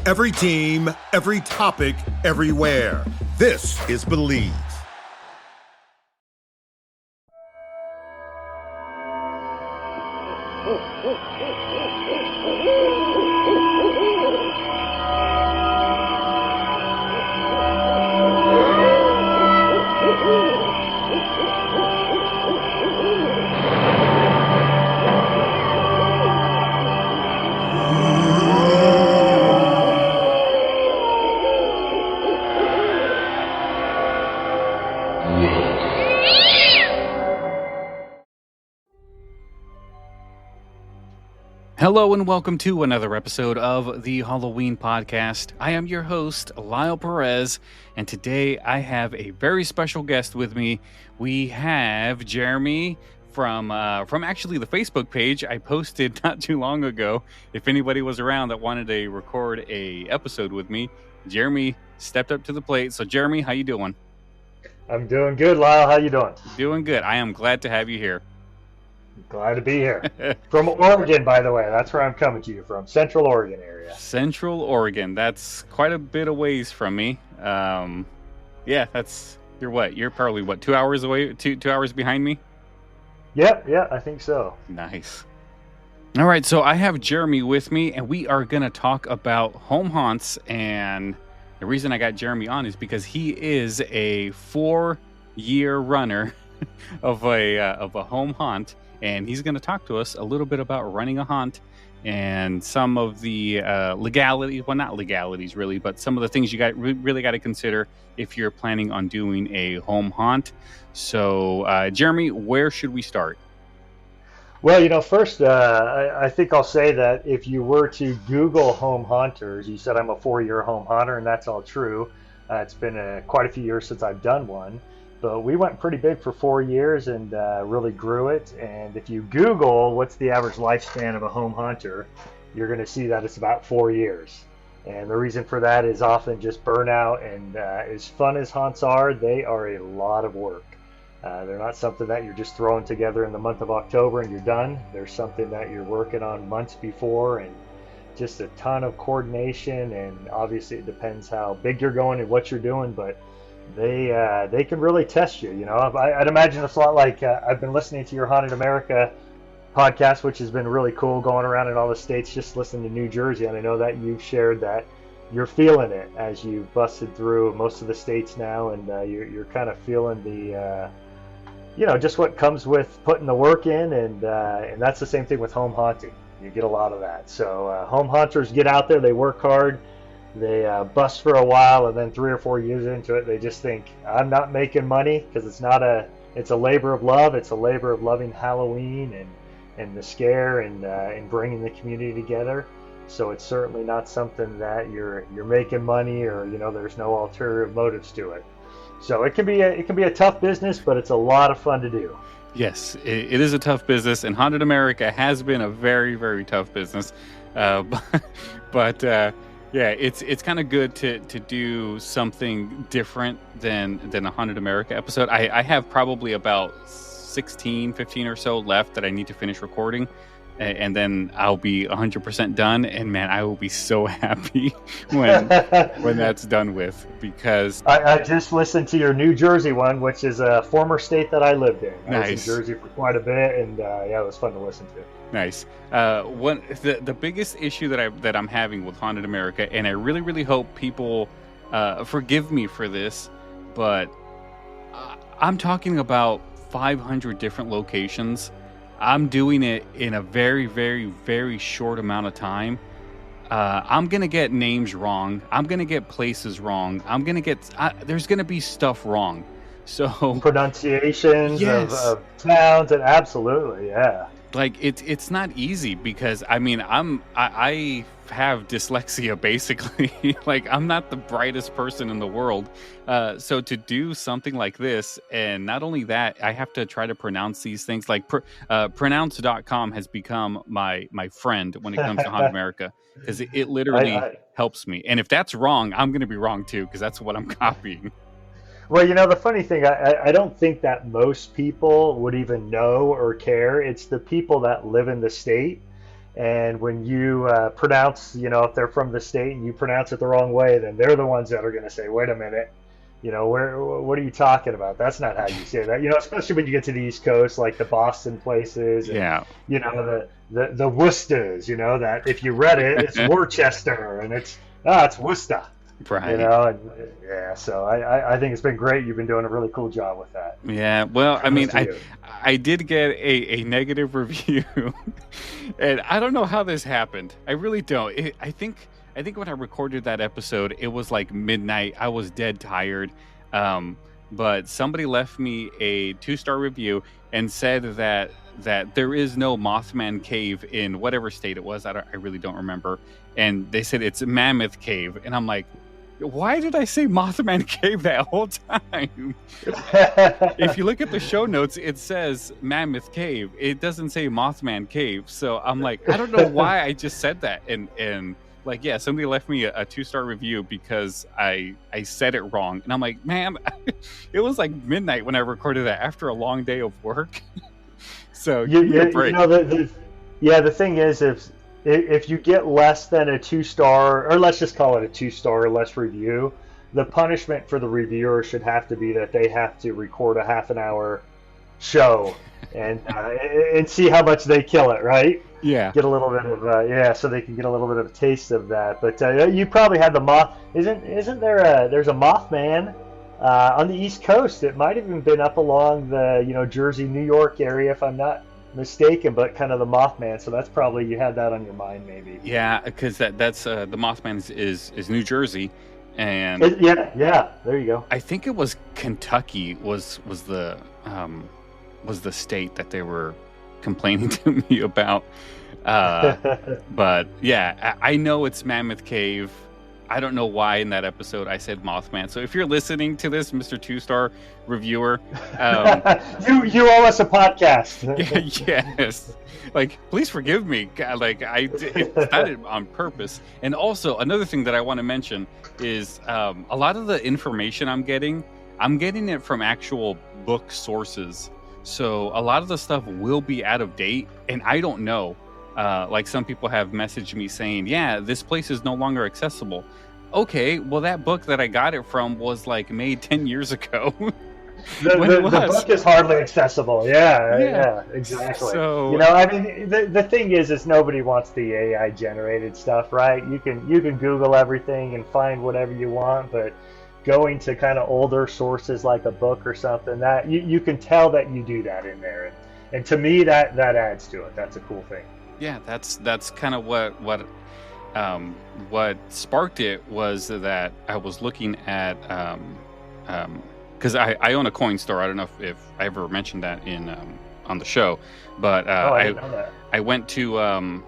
Every team, every topic, everywhere. This is Believe. Hello and welcome to another episode of the Halloween podcast. I am your host, Lyle Perez, and today I have a very special guest with me. We have Jeremy from actually the Facebook page I posted not too long ago. If anybody was around that wanted to record a episode with me, Jeremy stepped up to the plate. So Jeremy, how you doing? I'm doing good, Lyle. How you doing? Doing good. I am glad to have you here. Glad to be here. From Oregon, by the way. That's where I'm coming to you from. Central Oregon area. Central Oregon. That's quite a bit of ways from me. Yeah, you're what? You're probably, 2 hours away? Two hours behind me? Yeah, I think so. Nice. All right, so I have Jeremy with me, and we are going to talk about home haunts. And the reason I got Jeremy on is because he is a 4-year runner of a home haunt. And he's going to talk to us a little bit about running a haunt and some of the legalities. Well, not legalities really, but some of the things you really got to consider if you're planning on doing a home haunt. So, Jeremy, where should we start? Well, first, I think I'll say that if you were to Google home haunters, you said I'm a 4-year home haunter, and that's all true. It's been quite a few years since I've done one. But we went pretty big for 4 years and really grew it. And if you Google what's the average lifespan of a home haunter, you're going to see that it's about 4 years. And the reason for that is often just burnout. And as fun as haunts are, they are a lot of work. They're not something that you're just throwing together in the month of October and you're done. There's something that you're working on months before, and just a ton of coordination. And obviously it depends how big you're going and what you're doing, but they can really test you. I'd imagine it's a lot like I've been listening to your Haunted America podcast, which has been really cool, going around in all the states, just listening to New Jersey. And I know that you've shared that you're feeling it as you've busted through most of the states now, and you're kind of feeling the just what comes with putting the work in, and that's the same thing with home haunting. You get a lot of that. So home haunters get out there, they work hard. They bust for a while, and then 3 or 4 years into it, they just think, I'm not making money, because it's a labor of love. It's a labor of loving Halloween and the scare and bringing the community together. So it's certainly not something that you're making money, or there's no ulterior motives to it. So it can be a tough business, but it's a lot of fun to do. Yes, it is a tough business, and Haunted America has been a very, very tough business. But yeah, it's kind of good to do something different than a Haunted America episode. I have probably about 15 or so left that I need to finish recording, and then I'll be 100% done. And man, I will be so happy when that's done with, because I just listened to your New Jersey one, which is a former state that I lived in. I was in Jersey for quite a bit, and yeah, it was fun to listen to. Nice. The biggest issue that I'm having with Haunted America, and I really, really hope people forgive me for this, but I'm talking about 500 different locations. I'm doing it in a very, very, very short amount of time. I'm gonna get names wrong. I'm gonna get places wrong. There's gonna be stuff wrong. So pronunciations of towns, and absolutely, yeah. Like it's not easy, because I mean I have dyslexia basically. Like, I'm not the brightest person in the world, so to do something like this, and not only that, I have to try to pronounce these things. Like pronounce.com has become my friend when it comes to Haunted America, because it literally helps me. And if that's wrong, I'm going to be wrong too, because that's what I'm copying. Well, the funny thing, I don't think that most people would even know or care. It's the people that live in the state And when you pronounce, if they're from the state and you pronounce it the wrong way, then they're the ones that are going to say, wait a minute, what are you talking about? That's not how you say that. Especially when you get to the East Coast, like the Boston places, and Yeah. the Worcesters. That if you read it, it's Worcester, and it's Worcester. Right. And yeah. So I think it's been great. You've been doing a really cool job with that. Yeah. Well, I mean, Kudos to you. I did get a negative review, and I don't know how this happened. I really don't. I think when I recorded that episode, it was like midnight. I was dead tired. But somebody left me a 2-star review and said that there is no Mothman Cave in whatever state it was. I really don't remember. And they said it's Mammoth Cave, and I'm like, why did I say Mothman Cave that whole time? If you look at the show notes, it says Mammoth Cave. It doesn't say Mothman Cave. So I'm like, I don't know why I just said that. And like, yeah, somebody left me a 2-star review because I said it wrong. And I'm like, man, it was like midnight when I recorded that after a long day of work. So the thing is, if you get less than a 2-star, or let's just call it a 2-star or less review, the punishment for the reviewer should have to be that they have to record a half an hour show and see how much they kill it, right? Yeah. Get a little bit of so they can get a little bit of a taste of that. But you probably had the moth. Isn't there there's a Mothman on the East Coast? It might have even been up along the Jersey, New York area, if I'm not mistaken, but kind of the Mothman. So that's probably, you had that on your mind, maybe. Yeah, because that's the Mothman is New Jersey, and yeah, there you go. I think it was Kentucky was the state that they were complaining to me about. But yeah, I know it's Mammoth Cave. I don't know why in that episode I said Mothman. So if you're listening to this, Mr. 2-star reviewer, you owe us a podcast. Yes, like, please forgive me. Like, it's not on purpose. And also another thing that I want to mention is a lot of the information I'm getting it from actual book sources. So a lot of the stuff will be out of date, and I don't know. Like, some people have messaged me saying, yeah, this place is no longer accessible. Okay, well, that book that I got it from was like made 10 years ago. The book is hardly accessible. Yeah, exactly. So, the thing is nobody wants the AI generated stuff, right? You can Google everything and find whatever you want, but going to kind of older sources like a book or something, that you can tell that you do that in there, and to me that adds to it. That's a cool thing. Yeah, that's kind of what sparked it, was that I was looking at because I own a coin store. I don't know if I ever mentioned that on the show, but I didn't know that. I went to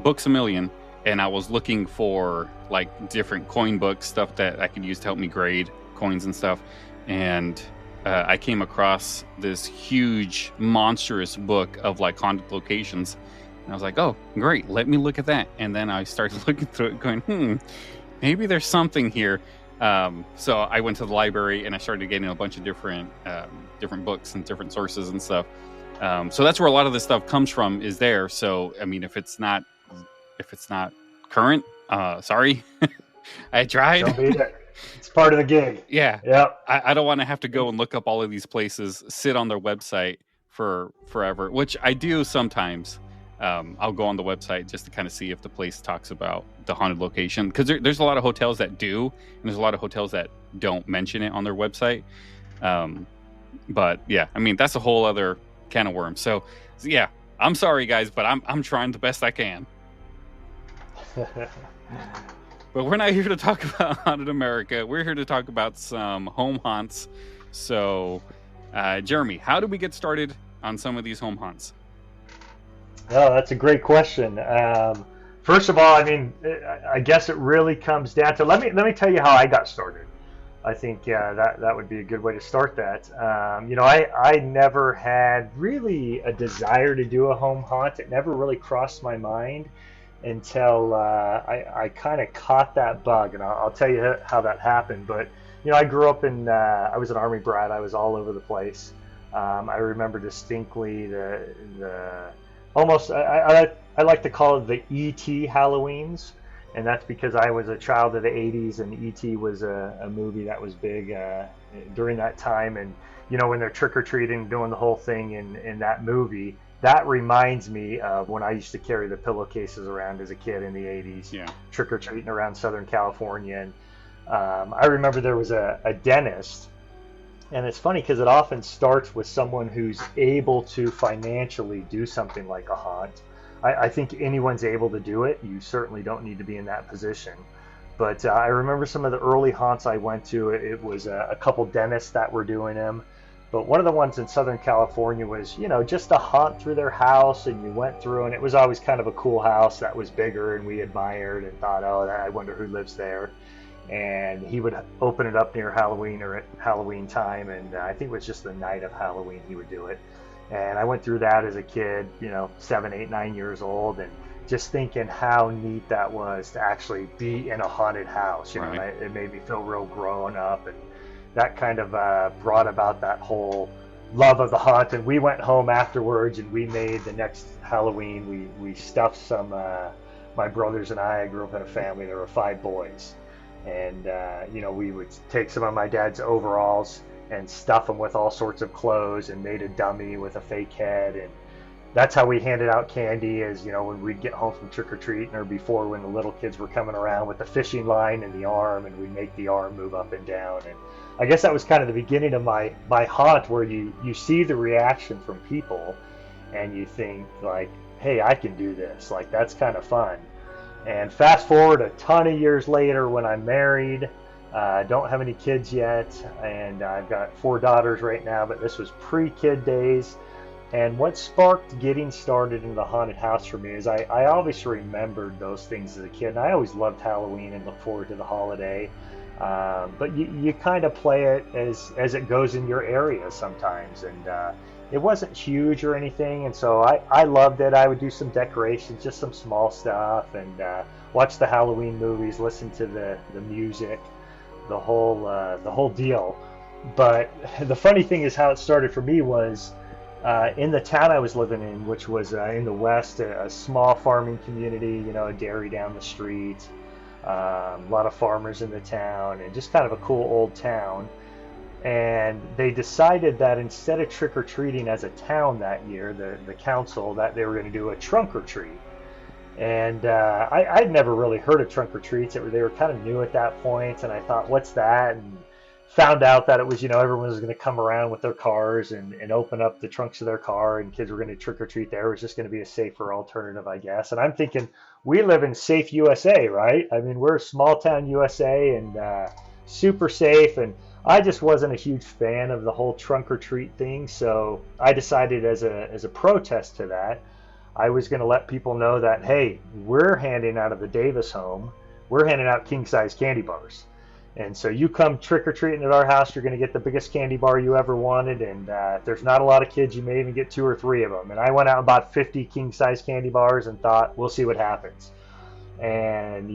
Books A Million, and I was looking for like different coin books, stuff that I could use to help me grade coins and stuff, and I came across this huge, monstrous book of like haunted locations. And I was like, oh, great, let me look at that. And then I started looking through it going, maybe there's something here. So I went to the library and I started getting a bunch of different books and different sources and stuff. So that's where a lot of this stuff comes from, is there. So, I mean, if it's not current, sorry, I tried. Don't be there. It's part of the gig. Yeah. Yep. I don't want to have to go and look up all of these places, sit on their website for forever, which I do sometimes. I'll go on the website just to kind of see if the place talks about the haunted location, because there's a lot of hotels that do, and there's a lot of hotels that don't mention it on their website. But yeah, I mean, that's a whole other can of worms. So yeah, I'm sorry guys, but I'm trying the best I can. But we're not here to talk about Haunted America. We're here to talk about some home haunts. So, Jeremy, how do we get started on some of these home haunts? Oh, that's a great question. First of all, I mean, I guess it really comes down to, let me tell you how I got started. I think that would be a good way to start that. I never had really a desire to do a home haunt. It never really crossed my mind until I kind of caught that bug, and I'll tell you how that happened. But I grew up I was an Army brat. I was all over the place. I remember distinctly the almost I like to call it the E.T. Halloweens, and that's because I was a child of the '80s, and E.T. was a movie that was big during that time. And when they're trick or treating, doing the whole thing in that movie, that reminds me of when I used to carry the pillowcases around as a kid in the '80s, Yeah. trick or treating around Southern California. And I remember there was a dentist. And it's funny because it often starts with someone who's able to financially do something like a haunt. I think anyone's able to do it. You certainly don't need to be in that position. But I remember some of the early haunts I went to. It was a couple dentists that were doing them. But one of the ones in Southern California was, just a haunt through their house, and you went through, and it was always kind of a cool house that was bigger, and we admired and thought, oh, I wonder who lives there. And he would open it up near Halloween or at Halloween time, and I think it was just the night of Halloween he would do it. And I went through that as a kid, 7, 8, 9 years old, and just thinking how neat that was to actually be in a haunted house. Right. It made me feel real grown up, and that kind of brought about that whole love of the haunt. And we went home afterwards, and we made the next Halloween. We stuffed some. My brothers and I grew up in a family. There were 5 boys. And we would take some of my dad's overalls and stuff them with all sorts of clothes and made a dummy with a fake head. And that's how we handed out candy, as when we'd get home from trick-or-treating, or before, when the little kids were coming around with the fishing line and the arm, and we'd make the arm move up and down. And I guess that was kind of the beginning of my haunt, where you see the reaction from people and you think like, hey, I can do this. Like, that's kind of fun. And fast forward a ton of years later, when I'm married, don't have any kids yet, and I've got 4 daughters right now, but this was pre-kid days. And what sparked getting started in the haunted house for me is I always remembered those things as a kid, and I always loved Halloween and look forward to the holiday. But you kind of play it as it goes in your area sometimes, and it wasn't huge or anything, and so I loved it. I would do some decorations, just some small stuff, and watch the Halloween movies, listen to the music, the whole deal. But the funny thing is, how it started for me was in the town I was living in, which was in the west, a small farming community, a dairy down the street, a lot of farmers in the town, and just kind of a cool old town. And they decided that instead of trick-or-treating as a town that year, the council, that they were going to do a trunk-or-treat. And I'd never really heard of trunk-or-treats. They were kind of new at that point, and I thought, what's that? And found out that it was, everyone was going to come around with their cars and open up the trunks of their car, and kids were going to trick-or-treat there. It was just going to be a safer alternative, I guess. And I'm thinking, we live in safe USA, right? I mean, we're a small-town USA, and super safe, and I just wasn't a huge fan of the whole trunk or treat thing, so I decided as a protest to that, I was going to let people know that, hey, we're handing out of the Davis home, we're handing out king-size candy bars. And so you come trick-or-treating at our house, you're going to get the biggest candy bar you ever wanted, and if there's not a lot of kids, you may even get 2 or 3 of them. And I went out and bought 50 king-size candy bars and thought, we'll see what happens. And,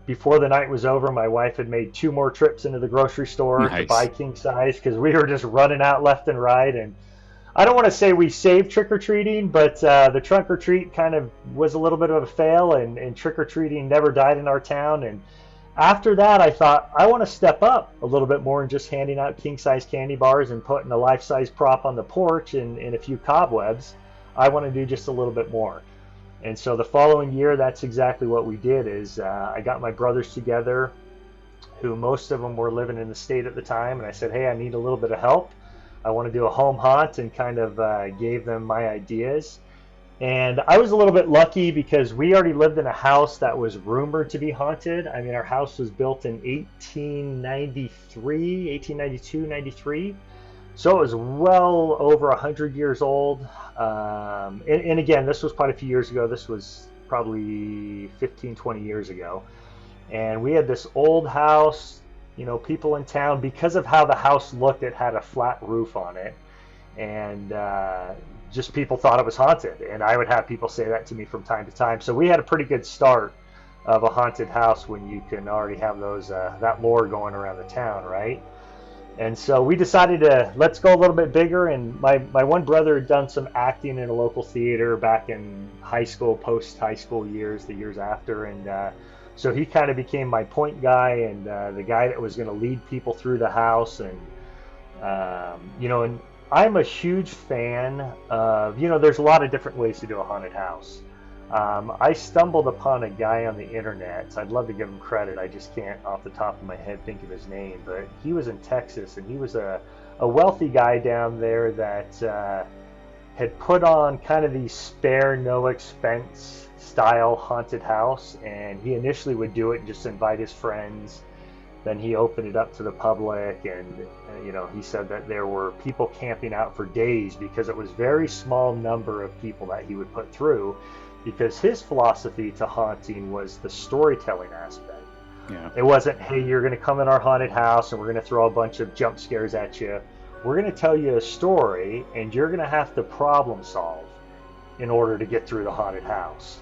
before the night was over, my wife had made 2 more trips into the grocery store to buy king size, because we were just running out left and right. And I don't want to say we saved trick-or-treating, but the trunk-or-treat kind of was a little bit of a fail, and trick-or-treating never died in our town. And after that, I thought, I want to step up a little bit more and just handing out king-size candy bars and putting a life-size prop on the porch and a few cobwebs. I want to do just a little bit more. And so the following year, that's exactly what we did. Is I got my brothers together, who most of them were living in the state at the time, and I said, hey, I need a little bit of help. I want to do a home haunt, and kind of gave them my ideas. And I was a little bit lucky because we already lived in a house that was rumored to be haunted. I mean, our house was built in 1892, 93. So it was well over 100 years old. And again, this was quite a few years ago. This was probably 15, 20 years ago. And we had this old house, people in town, because of how the house looked, it had a flat roof on it. And just people thought it was haunted. And I would have people say that to me from time to time. So we had a pretty good start of a haunted house when you can already have those that lore going around the town, right? And so we decided to let's go a little bit bigger. And my one brother had done some acting in a local theater back in high school, post high school years, the years after. And so he kind of became my point guy and the guy that was going to lead people through the house. And, and I'm a huge fan of, there's a lot of different ways to do a haunted house. I stumbled upon a guy on the internet. So I'd love to give him credit. I just can't off the top of my head think of his name, but he was in Texas and he was a wealthy guy down there that had put on kind of the spare, no expense style haunted house. And he initially would do it and just invite his friends. Then he opened it up to the public, and he said that there were people camping out for days because it was very small number of people that he would put through, because his philosophy to haunting was the storytelling aspect. Yeah. It wasn't, hey, you're going to come in our haunted house and we're going to throw a bunch of jump scares at you. We're going to tell you a story, and you're going to have to problem solve in order to get through the haunted house.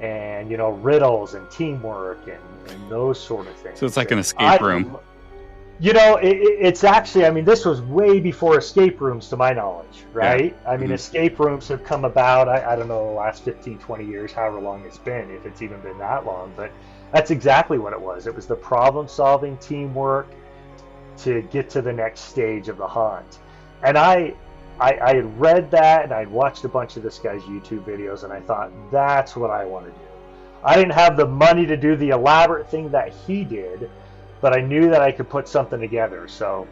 And riddles and teamwork and those sort of things. So it's like an escape room. It's actually, this was way before escape rooms to my knowledge, right? Yeah. Escape rooms have come about, I don't know, the last 15, 20 years, however long it's been, if it's even been that long, but that's exactly what it was. It was the problem solving, teamwork to get to the next stage of the haunt. And I had read that, and I'd watched a bunch of this guy's YouTube videos, and I thought, that's what I want to do. I didn't have the money to do the elaborate thing that he did, but I knew that I could put something together. So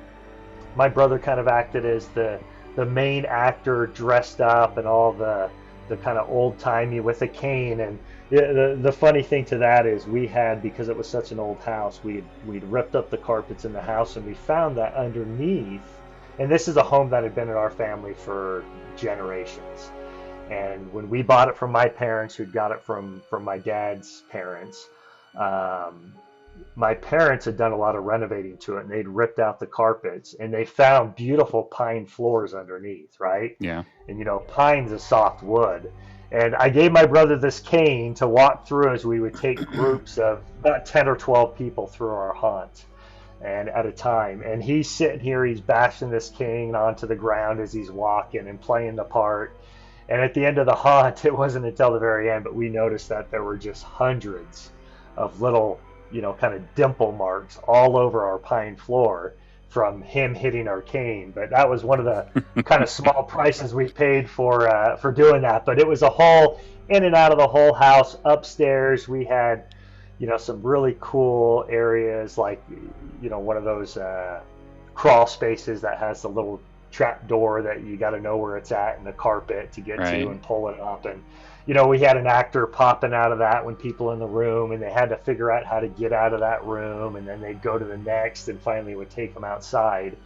my brother kind of acted as the main actor, dressed up and all the kind of old-timey with a cane. And the funny thing to that is we had, because it was such an old house, we'd ripped up the carpets in the house, and we found that underneath, and this is a home that had been in our family for generations. And when we bought it from my parents, who'd got it from my dad's parents, my parents had done a lot of renovating to it, and they'd ripped out the carpets, and they found beautiful pine floors underneath, right? Yeah. And pine's a soft wood. And I gave my brother this cane to walk through as we would take groups of about 10 or 12 people through our haunt, and at a time. And he's sitting here, he's bashing this cane onto the ground as he's walking and playing the part. And at the end of the haunt, it wasn't until the very end, but we noticed that there were just hundreds of little, kind of dimple marks all over our pine floor from him hitting our cane. But that was one of the kind of small prices we paid for doing that. But it was a whole in and out of the whole house. Upstairs, we had, some really cool areas, like, one of those crawl spaces that has the little trap door that you got to know where it's at in the carpet to get to and pull it up. And we had an actor popping out of that when people in the room, and they had to figure out how to get out of that room, and then they'd go to the next, and finally would take them outside.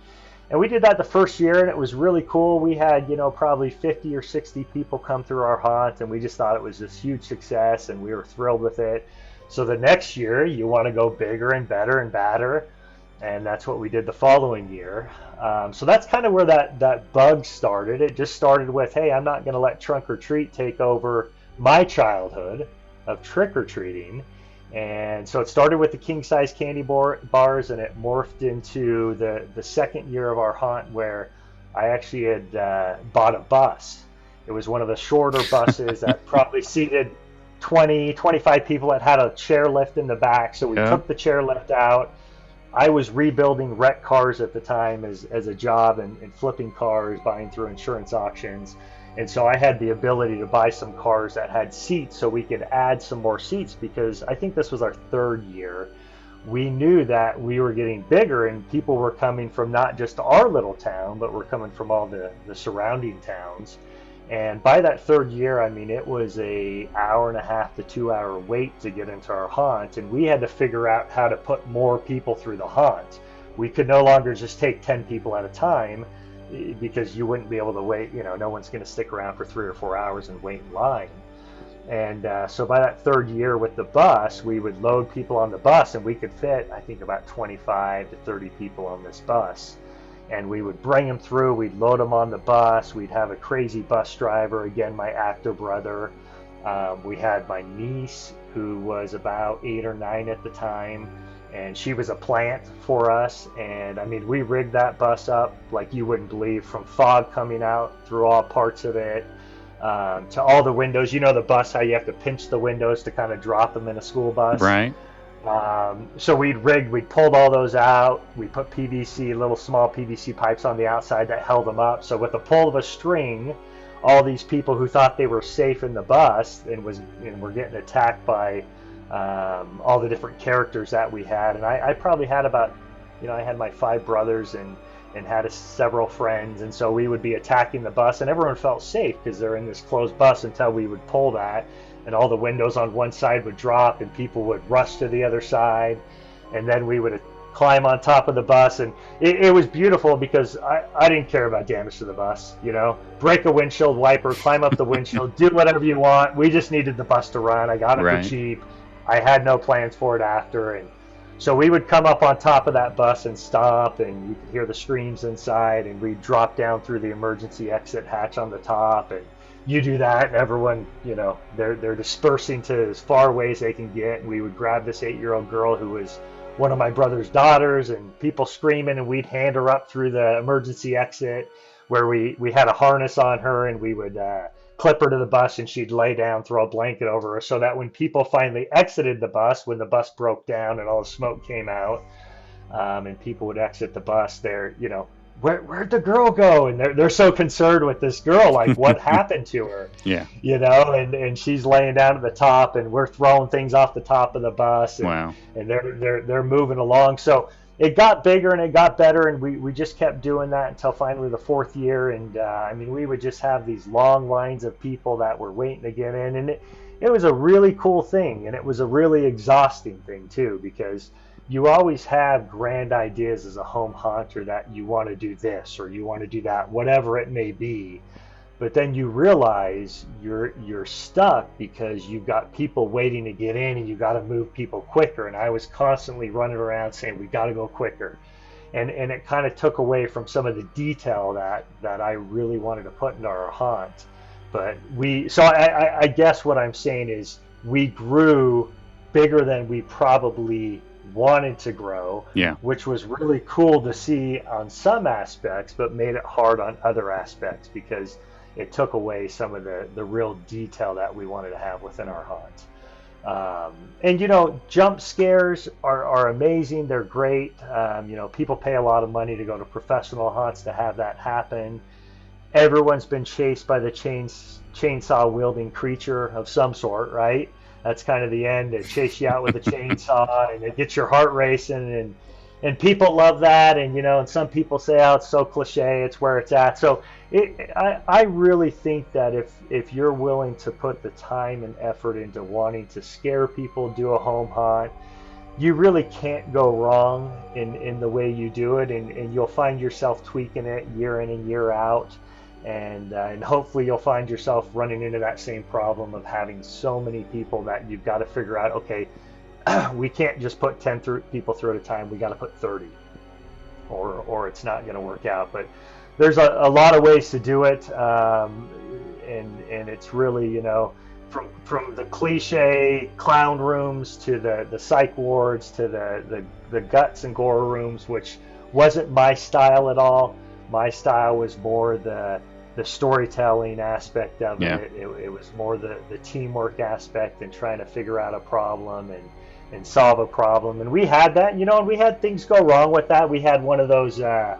And we did that the first year, and it was really cool. We had probably 50 or 60 people come through our haunt, and we just thought it was this huge success, and we were thrilled with it. So the next year, you want to go bigger and better and badder, and that's what we did the following year. So that's kind of where that bug started. It just started with, hey, I'm not going to let trunk or treat take over my childhood of trick-or-treating. And so it started with the king-size candy bars, and it morphed into the second year of our haunt, where I actually had bought a bus. It was one of the shorter buses that probably seated 20, 25 people, that had a chairlift in the back. So we took the chairlift out. I was rebuilding wrecked cars at the time as a job, and flipping cars, buying through insurance auctions. And so I had the ability to buy some cars that had seats so we could add some more seats, because I think this was our third year. We knew that we were getting bigger, and people were coming from not just our little town, but were coming from all the surrounding towns. And by that third year, it was a 1.5 to 2 hour wait to get into our haunt, and we had to figure out how to put more people through the haunt. We could no longer just take 10 people at a time, because you wouldn't be able to wait. No one's going to stick around for 3 or 4 hours and wait in line. And so by that third year with the bus, we would load people on the bus, and we could fit, I think, about 25 to 30 people on this bus. And we would bring them through, we'd load them on the bus, we'd have a crazy bus driver, again, my actor brother. We had my niece, who was about 8 or 9 at the time, and she was a plant for us. And I mean, we rigged that bus up like you wouldn't believe, from fog coming out through all parts of it, to all the windows. You know the bus, how you have to pinch the windows to kind of drop them in a school bus. Right. So we'd pulled all those out. We put little small PVC pipes on the outside that held them up. So with the pull of a string, all these people who thought they were safe in the bus and were getting attacked by all the different characters that we had. And I probably had about, I had my 5 brothers and had several friends. And so we would be attacking the bus, and everyone felt safe because they're in this closed bus until we would pull that. And all the windows on one side would drop and people would rush to the other side. And then we would climb on top of the bus. And it was beautiful because I didn't care about damage to the bus, break a windshield wiper, climb up the windshield, do whatever you want. We just needed the bus to run. I got it Right. for cheap. I had no plans for it after. And so we would come up on top of that bus and stop, and you could hear the screams inside, and we'd drop down through the emergency exit hatch on the top. And you do that, and everyone, they're dispersing to as far away as they can get. And we would grab this 8-year-old girl who was one of my brother's daughters, and people screaming, and we'd hand her up through the emergency exit where we had a harness on her, and we would clip her to the bus, and she'd lay down, throw a blanket over her, so that when people finally exited the bus, when the bus broke down and all the smoke came out, and people would exit the bus, where'd the girl go? And they're so concerned with this girl, like what happened to her? Yeah. And she's laying down at the top, and we're throwing things off the top of the bus. And, Wow. And they're moving along. So it got bigger and it got better, and we just kept doing that until finally the 4th year. And I mean, we would just have these long lines of people that were waiting to get in, and it was a really cool thing, and it was a really exhausting thing too, because you always have grand ideas as a home haunter that you want to do this or you want to do that, whatever it may be. But then you realize you're stuck because you've got people waiting to get in, and you got to move people quicker. And I was constantly running around saying, we got to go quicker. And it kind of took away from some of the detail that I really wanted to put into our haunt. But I guess what I'm saying is we grew bigger than we probably wanted to grow, Yeah. which was really cool to see on some aspects, but made it hard on other aspects because it took away some of the real detail that we wanted to have within our haunt. And jump scares are amazing. They're great. People pay a lot of money to go to professional haunts to have that happen. Everyone's been chased by the chainsaw wielding creature of some sort, right? That's kind of the end. They chase you out with a chainsaw, and it gets your heart racing, and people love that. And some people say, oh, it's so cliche, it's where it's at. So I really think that if you're willing to put the time and effort into wanting to scare people, do a home haunt, you really can't go wrong in the way you do it, and you'll find yourself tweaking it year in and year out. And hopefully you'll find yourself running into that same problem of having so many people that you've got to figure out, okay, we can't just put 10 people through at a time. We got to put 30, or it's not going to work out. But there's a lot of ways to do it, and it's really, from the cliche clown rooms to the psych wards to the guts and gore rooms, which wasn't my style at all. My style was more the storytelling aspect of Yeah. it. It was more the teamwork aspect and trying to figure out a problem and solve a problem. And we had that, and we had things go wrong with that. We had one of those, what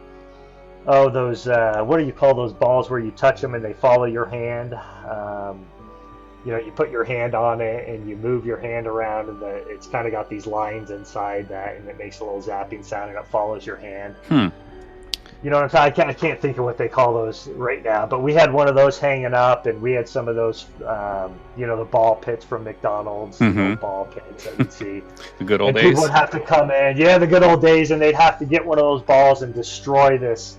do you call those balls where you touch them and they follow your hand? You put your hand on it and you move your hand around, and it's kind of got these lines inside that, and it makes a little zapping sound and it follows your hand. You know what I'm saying? I can't think of what they call those right now, but we had one of those hanging up, and we had some of those, the ball pits from McDonald's, ball pits that you'd see. The good old and days. People would have to come in, the good old days, and they'd have to get one of those balls and destroy this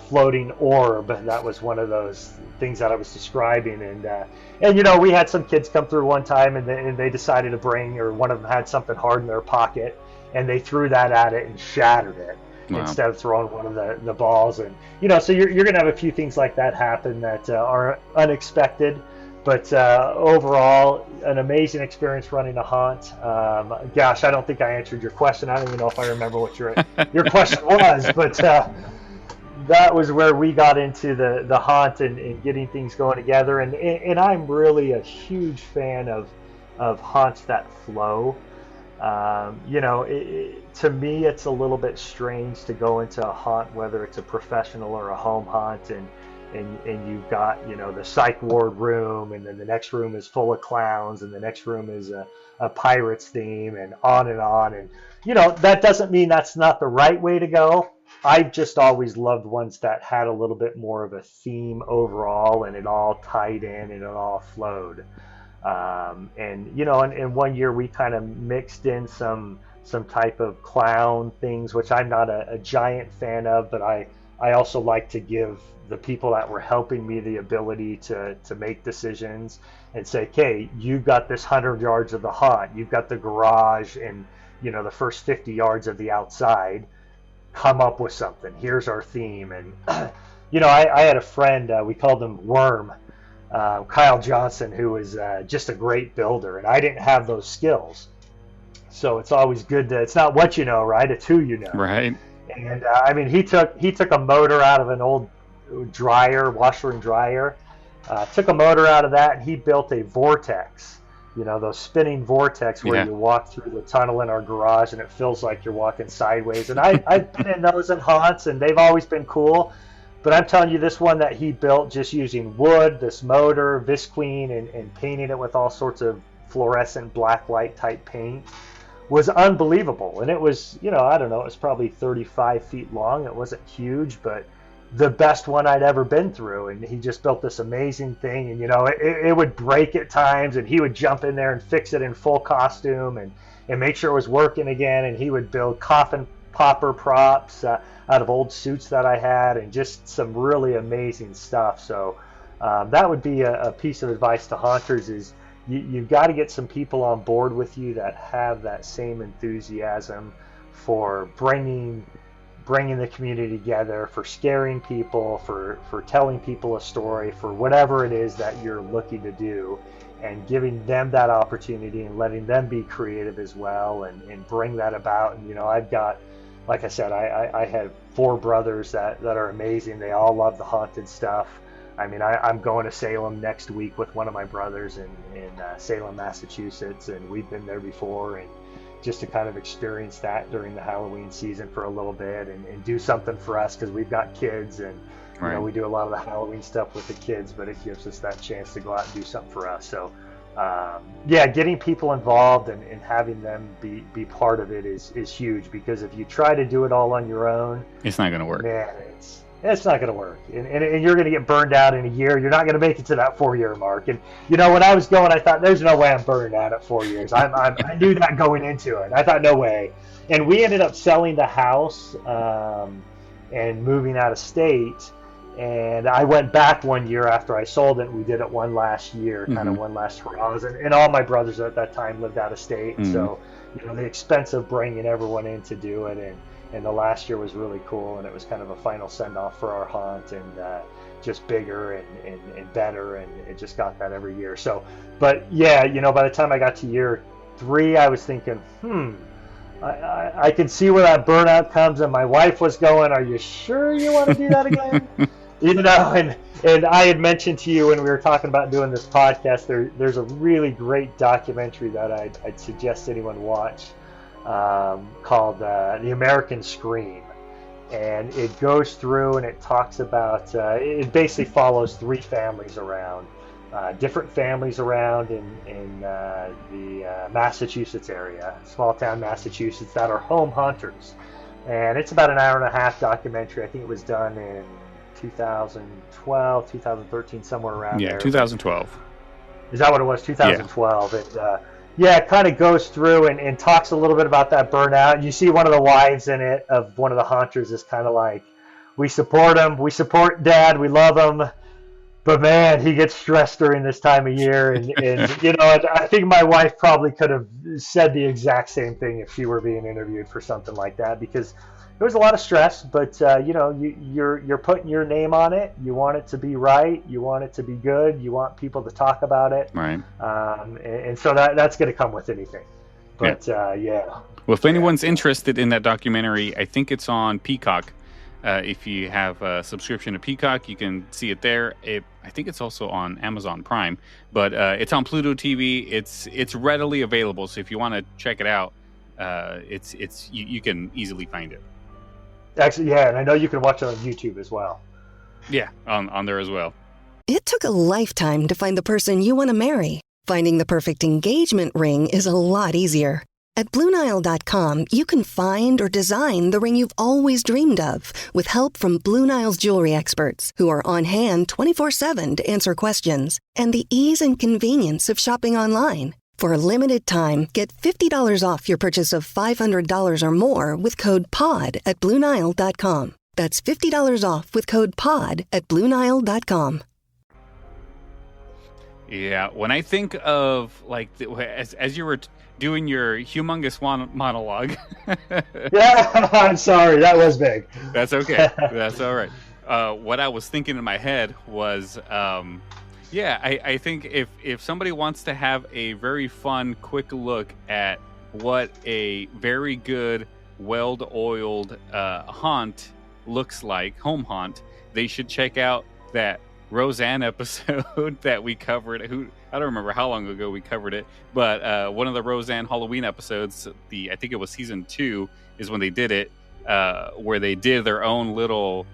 floating orb. That was one of those things that I was describing, and we had some kids come through one time, and they decided to bring, or one of them had something hard in their pocket, and they threw that at it and shattered it. Wow. Instead of throwing one of the balls. And so you're going to have a few things like that happen that are unexpected, But overall, an amazing experience running a haunt. Gosh, I don't think I answered your question. I don't even know if I remember what your question was, but that was where we got into the haunt and getting things going together. And I'm really a huge fan of haunts that flow. To me, it's a little bit strange to go into a haunt, whether it's a professional or a home haunt, and you've got, the psych ward room, and then the next room is full of clowns, and the next room is a pirates theme, and on and on. And, that doesn't mean that's not the right way to go. I've just always loved ones that had a little bit more of a theme overall, and it all tied in and it all flowed. And one year we kind of mixed in some type of clown things, which I'm not a giant fan of, but I also like to give the people that were helping me the ability to make decisions and say, okay, you've got this 100 yards of the haunt, you've got the garage and, the first 50 yards of the outside, come up with something. Here's our theme. And, I had a friend, we called him Worm, Kyle Johnson, who was just a great builder, and I didn't have those skills. So it's always good it's not what you know, right? It's who you know. Right. And he took a motor out of an old washer and dryer, took a motor out of that, and he built a vortex, those spinning vortex where you walk through the tunnel in our garage and it feels like you're walking sideways. And I've been in those in haunts, and they've always been cool. But I'm telling you, this one that he built just using wood, this motor, Visqueen, and painting it with all sorts of fluorescent black light type paint was unbelievable. And it was, I don't know, it was probably 35 feet long. It wasn't huge, but the best one I'd ever been through. And he just built this amazing thing. And, it would break at times, and he would jump in there and fix it in full costume and make sure it was working again. And he would build coffin popper props out of old suits that I had, and just some really amazing stuff. So that would be a piece of advice to haunters is you've got to get some people on board with you that have that same enthusiasm for bringing the community together, for scaring people, for telling people a story, for whatever it is that you're looking to do, and giving them that opportunity and letting them be creative as well and bring that about. And, I've got, like I said, I have 4 brothers that are amazing. They all love the haunted stuff. I'm going to Salem next week with one of my brothers in Salem, Massachusetts, and we've been there before, and just to kind of experience that during the Halloween season for a little bit and do something for us, because we've got kids, and we do a lot of the Halloween stuff with the kids, but it gives us that chance to go out and do something for us. So getting people involved and having them be part of it is huge, because if you try to do it all on your own, it's not going to work. Man, it's not going to work, and you're going to get burned out in a year. You're not going to make it to that 4-year mark. And when I was going, I thought, there's no way I'm burned out at 4 years. I knew that going into it. I thought, no way. And we ended up selling the house and moving out of state. And I went back 1 year after I sold it. And we did it one last year, kind of one last hurrah. And all my brothers at that time lived out of state. Mm-hmm. So the expense of bringing everyone in to do it, and the last year was really cool, and it was kind of a final send-off for our haunt, and just bigger and better, and it just got that every year. So, but yeah, by the time I got to year 3, I was thinking, I can see where that burnout comes, and my wife was going, are you sure you want to do that again? And I had mentioned to you when we were talking about doing this podcast, there's a really great documentary that I'd suggest anyone watch, called The American Scream, and it goes through and it talks about it basically follows 3 families around, different families around in the Massachusetts area, small town Massachusetts, that are home hunters. And it's about an hour and a half documentary. I think it was done in 2012, 2013, somewhere around there. 2012. Is that what it was? 2012. It kind of goes through and talks a little bit about that burnout. You see one of the wives in it of one of the haunters is kind of like, we support him, we support Dad, we love him, but man, he gets stressed during this time of year, and you know, I think my wife probably could have said the exact same thing if she were being interviewed for something like that, because there was a lot of stress. But you know, you're putting your name on it. You want it to be right. You want it to be good. You want people to talk about it. Right. And so that's going to come with anything. But yeah. Well, if anyone's interested in that documentary, I think it's on Peacock. If you have a subscription to Peacock, you can see it there. I think it's also on Amazon Prime, but it's on Pluto TV. It's readily available, so if you want to check it out, you can easily find it. Actually, yeah, and I know you can watch it on YouTube as well. Yeah, on there as well. It took a lifetime to find the person you want to marry. Finding the perfect engagement ring is a lot easier. At BlueNile.com, you can find or design the ring you've always dreamed of with help from Blue Nile's jewelry experts who are on hand 24/7 to answer questions, and the ease and convenience of shopping online. For a limited time, get $50 off your purchase of $500 or more with code POD at BlueNile.com. That's $50 off with code POD at BlueNile.com. Yeah, when I think of like as you were doing your humongous monologue. Yeah, I'm sorry, that was big. That's okay. That's all right. What I was thinking in my head was, I think if somebody wants to have a very fun, quick look at what a very good, well-oiled haunt looks like, home haunt, they should check out that Roseanne episode that we covered. I don't remember how long ago we covered it, but one of the Roseanne Halloween episodes, I think it was season 2, is when they did it, where they did their own little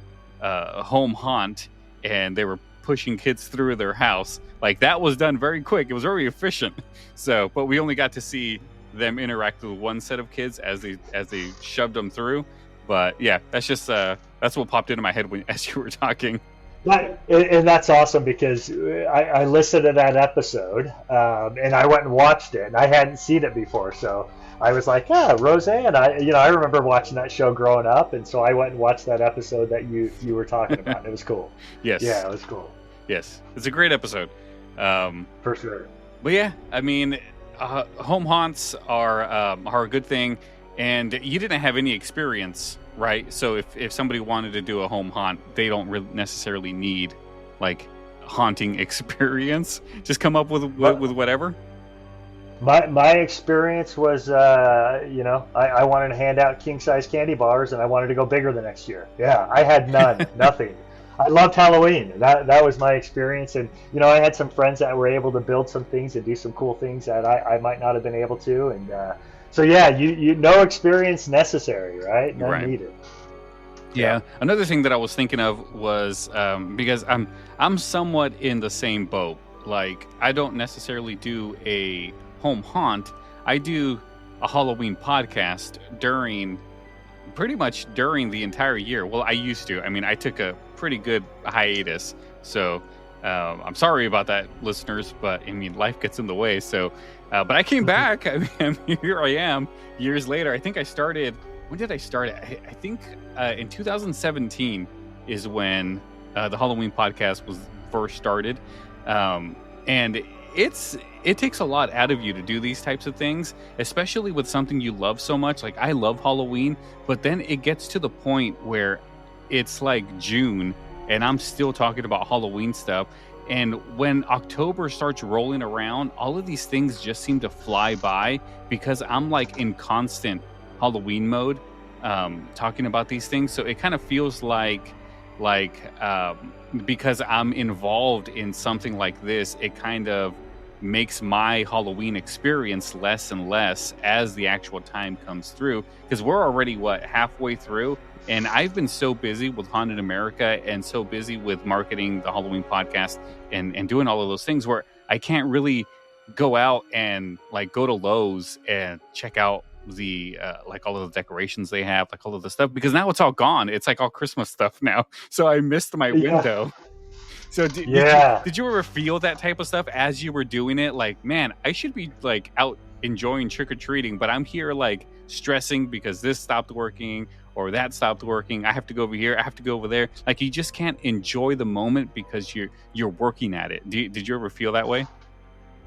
home haunt, and they were pushing kids through their house. Like, that was done very quick. It was very efficient. So, but we only got to see them interact with one set of kids as they shoved them through. But yeah, that's just that's what popped into my head as you were talking. And that's awesome, because I listened to that episode, and I went and watched it, and I hadn't seen it before, so I was like, Roseanne. I remember watching that show growing up, and so I went and watched that episode that you were talking about. It was cool. Yes. Yeah, it was cool. Yes, it's a great episode. For sure. But yeah, I mean, home haunts are a good thing, and you didn't have any experience, right? So if somebody wanted to do a home haunt, they don't really necessarily need like haunting experience. Just come up with whatever. My experience was, I wanted to hand out king size candy bars, and I wanted to go bigger the next year. Yeah, I had none, nothing. I loved Halloween. That was my experience, and I had some friends that were able to build some things and do some cool things that I might not have been able to, and so yeah, you no experience necessary, right? None needed. Yeah. Another thing that I was thinking of was because I'm somewhat in the same boat. Like, I don't necessarily do a home haunt. I do a Halloween podcast pretty much during the entire year. Well, I used to. I mean, I took a pretty good hiatus, so I'm sorry about that, listeners. But I mean, life gets in the way. So, but I came back. I mean, here I am years later. I think I started. When did I start it? I think in 2017 is when the Halloween podcast was first started, and it takes a lot out of you to do these types of things, especially with something you love so much. Like, I love Halloween, but then it gets to the point where it's like June and I'm still talking about Halloween stuff. And when October starts rolling around, all of these things just seem to fly by because I'm like in constant Halloween mode, talking about these things. So it kind of feels like because I'm involved in something like this, it kind of makes my Halloween experience less and less as the actual time comes through, because we're already halfway through, and I've been so busy with Haunted America and so busy with marketing the Halloween podcast and doing all of those things where I can't really go out and like go to Lowe's and check out the like all of the decorations they have, like all of the stuff, because now it's all gone. It's like all Christmas stuff now, so I missed my window. So did you ever feel that type of stuff as you were doing it? Like, man, I should be like out enjoying trick-or-treating, but I'm here like stressing because this stopped working or that stopped working. I have to go over here. I have to go over there. Like you just can't enjoy the moment because you're working at it. Did you ever feel that way?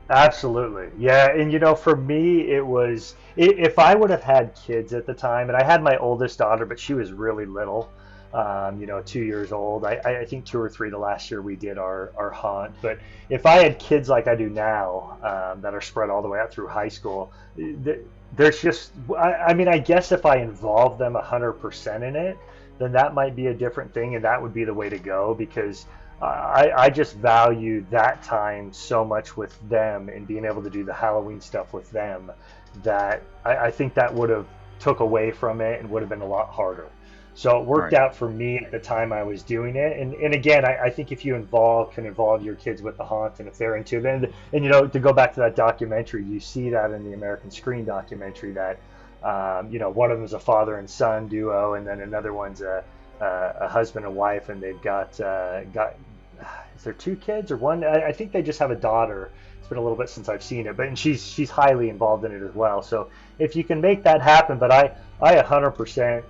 Absolutely. Yeah. And, for me, it was, if I would have had kids at the time, and I had my oldest daughter, but she was really little, 2 years old. I think 2 or 3 the last year we did our haunt. But if I had kids like I do now, that are spread all the way out through high school, there's just, I guess if I involved them 100% in it, then that might be a different thing, and that would be the way to go, because I just value that time so much with them and being able to do the Halloween stuff with them that I think that would have took away from it and would have been a lot harder. So it worked out for me at the time I was doing it. And again, I think if you can involve your kids with the haunt, and if they're into it, and to go back to that documentary, you see that in the American Screen documentary that, one of them is a father and son duo, and then another one's a husband and wife, and they've got is there 2 kids or one? I think they just have a daughter. It's been a little bit since I've seen it, and she's highly involved in it as well. So if you can make that happen, but I 100%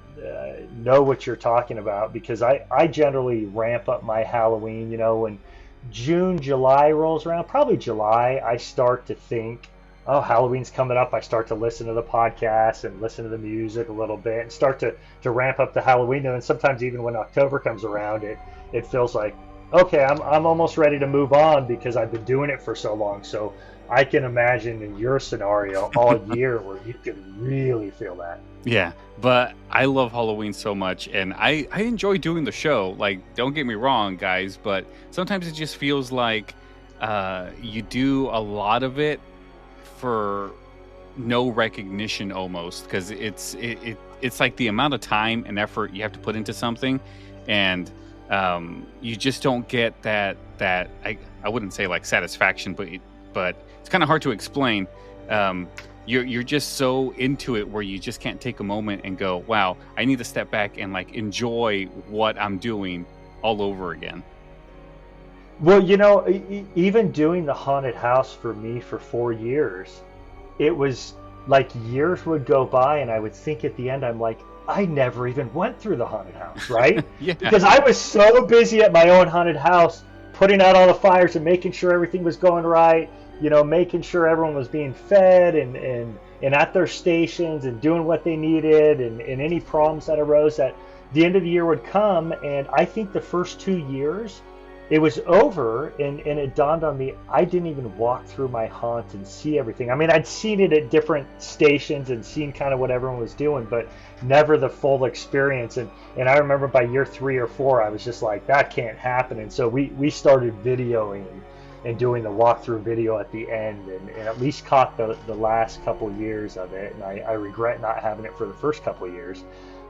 know what you're talking about, because I generally ramp up my Halloween. When June, July rolls around, probably July, I start to think, oh, Halloween's coming up. I start to listen to the podcast and listen to the music a little bit and start to ramp up the Halloween. And then sometimes even when October comes around, it feels like, okay, I'm almost ready to move on because I've been doing it for so long. So I can imagine in your scenario all year where you can really feel that. Yeah, but I love Halloween so much, and I enjoy doing the show. Like, don't get me wrong, guys, but sometimes it just feels like you do a lot of it for no recognition almost, because it's like the amount of time and effort you have to put into something, and you just don't get that I wouldn't say like satisfaction, but it's kind of hard to explain. You're just so into it where you just can't take a moment and go, wow, I need to step back and like enjoy what I'm doing all over again. Well, even doing the haunted house for me for 4 years, it was like years would go by and I would think at the end, I'm like, I never even went through the haunted house, right? Yeah. Because I was so busy at my own haunted house, putting out all the fires and making sure everything was going right, making sure everyone was being fed and at their stations and doing what they needed, and any problems that arose, that the end of the year would come. And I think the first 2 years, it was over, and it dawned on me, I didn't even walk through my haunt and see everything. I mean, I'd seen it at different stations and seen kind of what everyone was doing, but never the full experience. And I remember by year 3 or 4, I was just like, that can't happen. And so we started videoing and doing the walkthrough video at the end, and at least caught the last couple years of it. And I regret not having it for the first couple of years.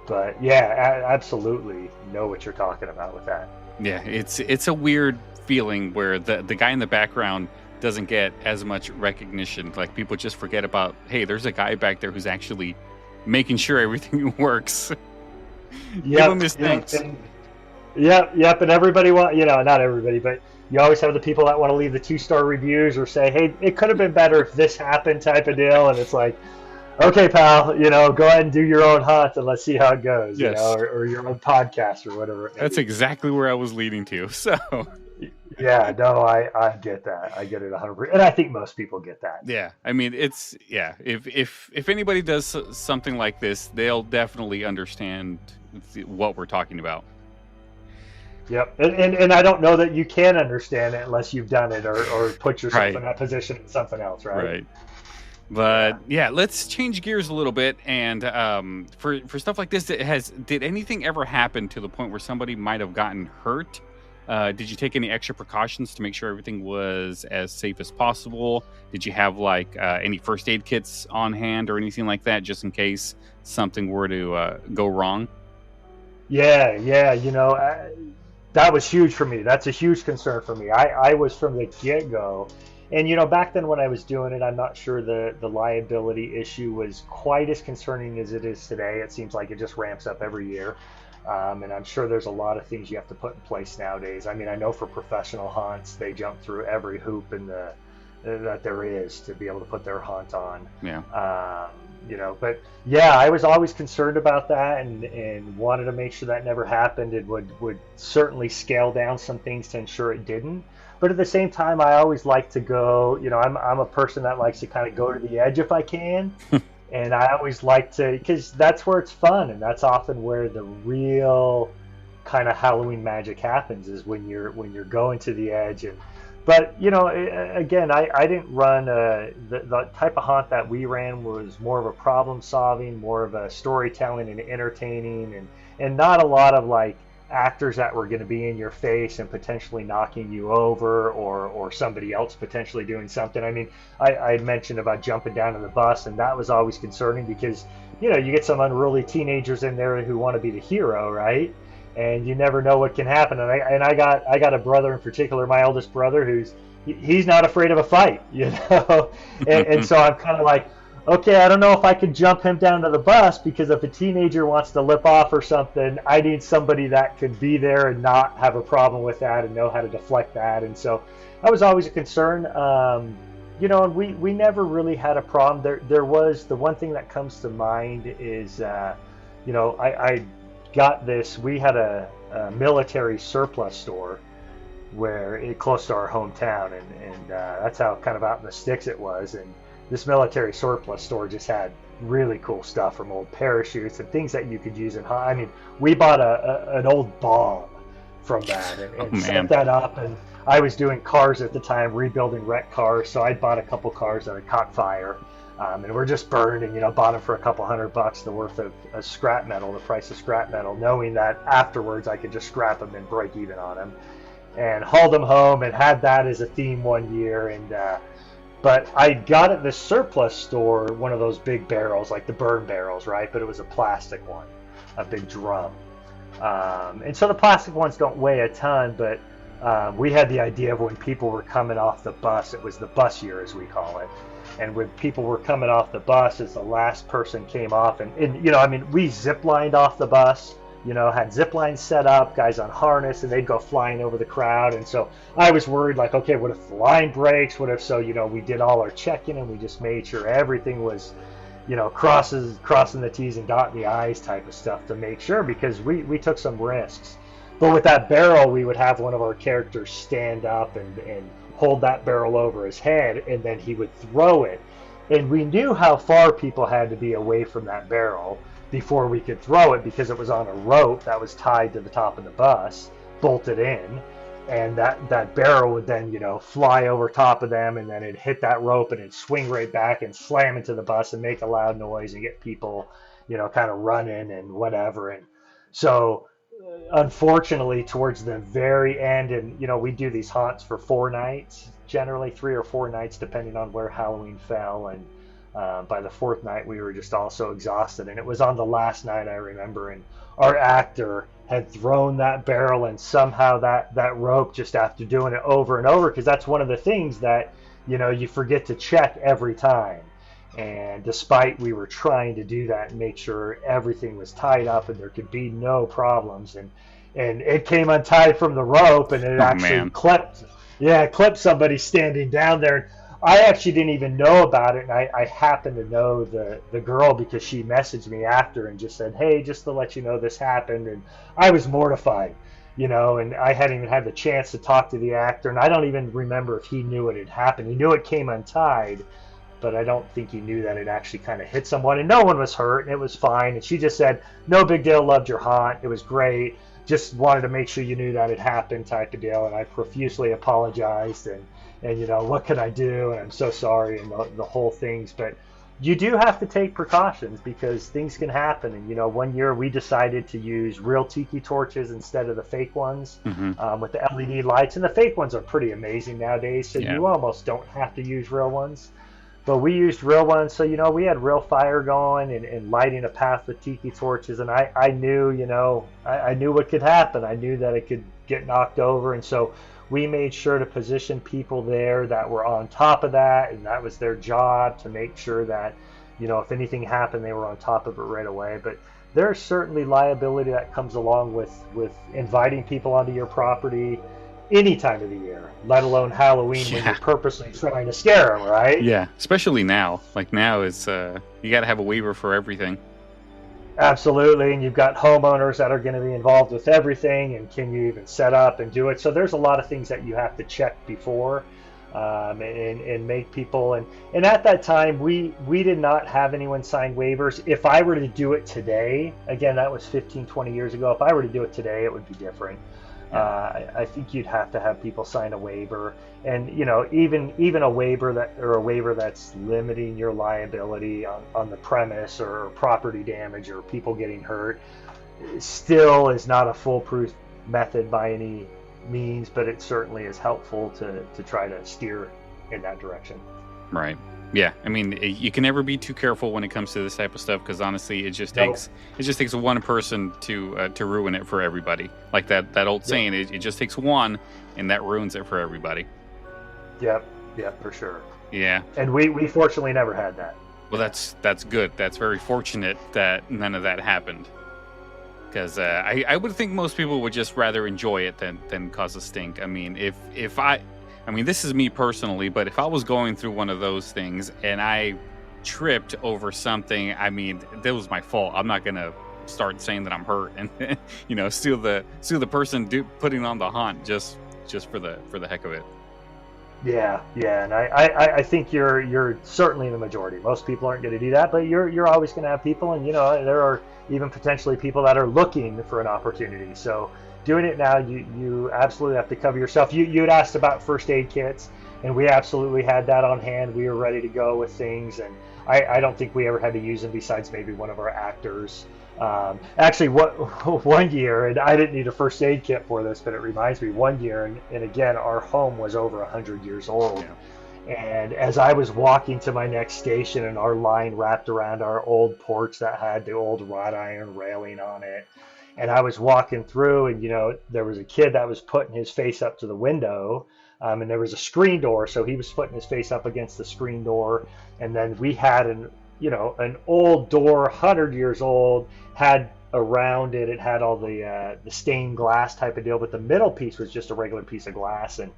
But yeah, absolutely know what you're talking about with that. Yeah, it's a weird feeling where the guy in the background doesn't get as much recognition. Like, people just forget about, hey, there's a guy back there who's actually making sure everything works. Give him his thanks. Yep, and everybody not everybody, but you always have the people that want to leave the 2-star reviews or say, hey, it could have been better if this happened type of deal. And it's like, okay, pal, go ahead and do your own hunt and let's see how it goes, yes. Or your own podcast or whatever. That's exactly where I was leading to. So, yeah, no, I get that. I get it 100%. And I think most people get that. Yeah. I mean, if anybody does something like this, they'll definitely understand what we're talking about. Yep. And I don't know that you can understand it unless you've done it or put yourself Right. in that position in something else, right? Right. But yeah, let's change gears a little bit. And for stuff like this, did anything ever happen to the point where somebody might have gotten hurt? Did you take any extra precautions to make sure everything was as safe as possible? Did you have like any first aid kits on hand or anything like that, just in case something were to go wrong? Yeah. That was huge for me. That's a huge concern for me. I was from the get-go. And, back then when I was doing it, I'm not sure the liability issue was quite as concerning as it is today. It seems like it just ramps up every year. And I'm sure there's a lot of things you have to put in place nowadays. I mean, I know for professional hunts, they jump through every hoop that there is to be able to put their hunt on. Yeah. But yeah, I was always concerned about that, and wanted to make sure that never happened, and would certainly scale down some things to ensure it didn't. But at the same time, I always like to go, I'm a person that likes to kind of go to the edge if I can. And I always like to, because that's where it's fun, and that's often where the real kind of Halloween magic happens, is when you're going to the edge. But again, I didn't run the type of haunt that we ran was more of a problem solving, more of a storytelling and entertaining, and not a lot of like actors that were going to be in your face and potentially knocking you over, or somebody else potentially doing something. I mean, I mentioned about jumping down in the bus, and that was always concerning because you get some unruly teenagers in there who want to be the hero, right? And you never know what can happen. And I got a brother in particular, my eldest brother, he's not afraid of a fight, and so I'm kind of like, okay, I don't know if I can jump him down to the bus, because if a teenager wants to lip off or something, I need somebody that could be there and not have a problem with that and know how to deflect that. And so that was always a concern. And we never really had a problem. There was, the one thing that comes to mind is, I got this. We had a military surplus store close to our hometown, and that's how kind of out in the sticks it was. And this military surplus store just had really cool stuff, from old parachutes and things that you could use I mean, we bought an old bomb from that and set that up. And I was doing cars at the time, rebuilding wrecked cars, so I bought a couple cars that had caught fire. And we're just burned, and bought them for a couple $100, the worth of scrap metal, the price of scrap metal, knowing that afterwards I could just scrap them and break even on them, and hauled them home and had that as a theme one year. And but I got at this surplus store one of those big barrels, like the burn barrels, right? But it was a plastic one, a big drum. And so the plastic ones don't weigh a ton, but we had the idea of when people were coming off the bus, it was the bus year as we call it. And when people were coming off the bus, as the last person came off, and we zip lined off the bus, had zip lines set up, guys on harness, and they'd go flying over the crowd. And so I was worried, like, okay, what if the line breaks? What if, so, we did all our checking, and we just made sure everything was, crossing the T's and dotting the I's type of stuff to make sure, because we took some risks. But with that barrel, we would have one of our characters stand up and hold that barrel over his head, and then he would throw it. And we knew how far people had to be away from that barrel before we could throw it, because it was on a rope that was tied to the top of the bus, bolted in, and that barrel would then, fly over top of them, and then it'd hit that rope and it'd swing right back and slam into the bus and make a loud noise and get people, kind of running and whatever. And so unfortunately, towards the very end, and we do these haunts for 4 nights, generally 3 or 4 nights, depending on where Halloween fell. And by the 4th night, we were just all so exhausted. And it was on the last night, I remember, and our actor had thrown that barrel, and somehow that rope, just after doing it over and over, because that's one of the things that you forget to check every time. And despite we were trying to do that and make sure everything was tied up and there could be no problems, and it came untied from the rope, and it actually clipped somebody standing down there. I actually didn't even know about it, and I happened to know the girl, because she messaged me after and just said, hey, just to let you know this happened. And I was mortified, and I hadn't even had the chance to talk to the actor, and I don't even remember if he knew it had happened. He knew it came untied, but I don't think he knew that it actually kind of hit someone, and no one was hurt, and it was fine. And she just said, no big deal, loved your haunt, it was great, just wanted to make sure you knew that it happened, type of deal. And I profusely apologized, and what could I do, and I'm so sorry, and the whole things. But you do have to take precautions, because things can happen. And one year we decided to use real tiki torches instead of the fake ones, with the LED lights, and the fake ones are pretty amazing nowadays, so you almost don't have to use real ones. But we used real ones, so we had real fire going and lighting a path with tiki torches, and I knew, I knew what could happen. I knew that it could get knocked over, and so we made sure to position people there that were on top of that, and that was their job, to make sure that, if anything happened, they were on top of it right away. But there's certainly liability that comes along with inviting people onto your property any time of the year, let alone Halloween when Yeah. you're purposely trying to scare them, right? Yeah, especially now. Like now, it's you got to have a waiver for everything. Absolutely, and you've got homeowners that are going to be involved with everything, and can you even set up and do it? So there's a lot of things that you have to check before, and make people. And at that time, we did not have anyone sign waivers. If I were to do it today, again, that was 15, 20 years ago. If I were to do it today, it would be different. I think you'd have to have people sign a waiver, and even a waiver that's limiting your liability on the premise or property damage or people getting hurt still is not a foolproof method by any means, but it certainly is helpful to try to steer in that direction. Right. Yeah. I mean, you can never be too careful when it comes to this type of stuff, because honestly, it just takes one person to ruin it for everybody. Like that old saying, it just takes one, and that ruins it for everybody. Yep, for sure. Yeah. And we fortunately never had that. Well, that's good. That's very fortunate that none of that happened. Because I would think most people would just rather enjoy it than cause a stink. I mean, this is me personally, but if I was going through one of those things and I tripped over something, I mean, that was my fault. I'm not gonna start saying that I'm hurt and steal the person putting on the haunt just for the heck of it. Yeah, and I think you're certainly in the majority. Most people aren't going to do that, but you're always going to have people, and there are even potentially people that are looking for an opportunity. So doing it now, you absolutely have to cover yourself. You had asked about first aid kits, and we absolutely had that on hand. We were ready to go with things, and I don't think we ever had to use them besides maybe one of our actors. Actually, one year, and I didn't need a first aid kit for this, but it reminds me, one year, and again, our home was over 100 years old. Yeah. And as I was walking to my next station, and our line wrapped around our old porch that had the old wrought iron railing on it, and I was walking through, and there was a kid that was putting his face up to the window, and there was a screen door, so he was putting his face up against the screen door, and then we had an old door, 100 years old, had around it, it had all the stained glass type of deal, but the middle piece was just a regular piece of glass. And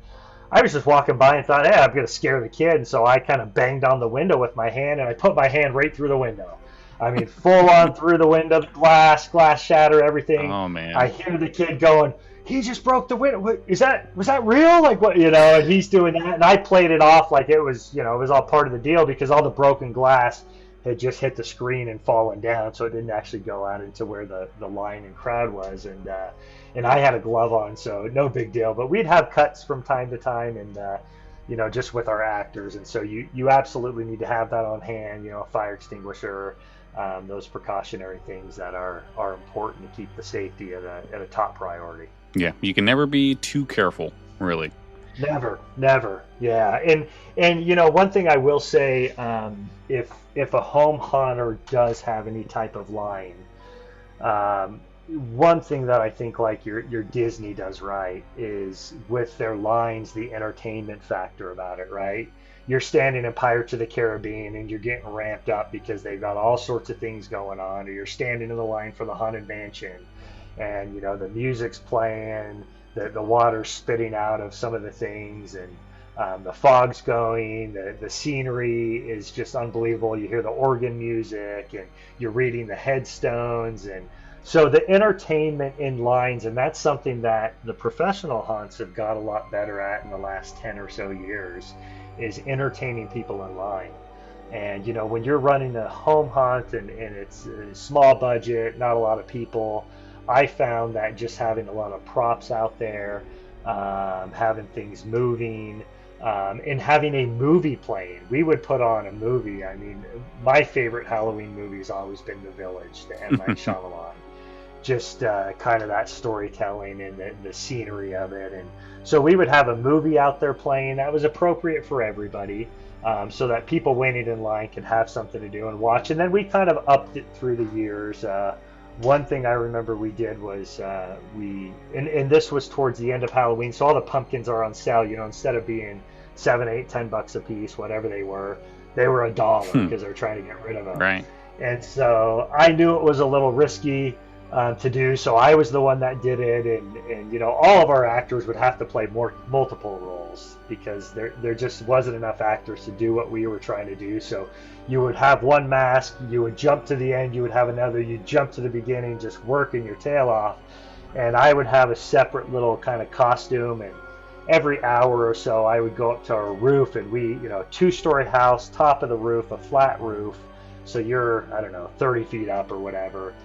I was just walking by and thought, hey, I'm going to scare the kid. And so I kind of banged on the window with my hand, and I put my hand right through the window. I mean, full on through the window, glass shatter, everything. Oh, man. I hear the kid going, he just broke the window. Was that real? Like, what, and he's doing that. And I played it off like it was, it was all part of the deal, because all the broken glass had just hit the screen and fallen down, so it didn't actually go out into where the line and crowd was. And I had a glove on, so no big deal. But we'd have cuts from time to time, and just with our actors. And so you absolutely need to have that on hand. A fire extinguisher, those precautionary things that are important to keep the safety at a top priority. Yeah, you can never be too careful, really. Never. Yeah. And one thing I will say, if a home haunter does have any type of line, one thing that I think like your Disney does right is with their lines, the entertainment factor about it, right? You're standing in Pirates of the Caribbean and you're getting ramped up because they've got all sorts of things going on, or you're standing in the line for the Haunted Mansion and the music's playing, the water's spitting out of some of the things, and the fog's going, the scenery is just unbelievable. You hear the organ music, and you're reading the headstones, and so the entertainment in lines, and that's something that the professional haunts have got a lot better at in the last 10 or so years, is entertaining people in line. And when you're running a home haunt and it's a small budget, not a lot of people, I found that just having a lot of props out there, having things moving, and having a movie playing. We would put on a movie. I mean, my favorite Halloween movie has always been The Village, the M. Night Shyamalan. Just kind of that storytelling and the scenery of it. And so we would have a movie out there playing that was appropriate for everybody, so that people waiting in line could have something to do and watch. And then we kind of upped it through the years. One thing I remember we did was and this was towards the end of Halloween, so all the pumpkins are on sale. Instead of being $7, $8, $10 a piece, whatever they were $1 because they're trying to get rid of them. Right. And so I knew it was a little risky. to do. So I was the one that did it, and you know, all of our actors would have to play multiple roles because there just wasn't enough actors to do what we were trying to do. So you would have one mask, you would jump to the end, you would have another, you'd jump to the beginning, just working your tail off, and I would have a separate little kind of costume. And every hour or so I would go up to our roof, and we, you know, 2-story house, top of the roof, a flat roof, so you're, I don't know, 30 feet up or whatever.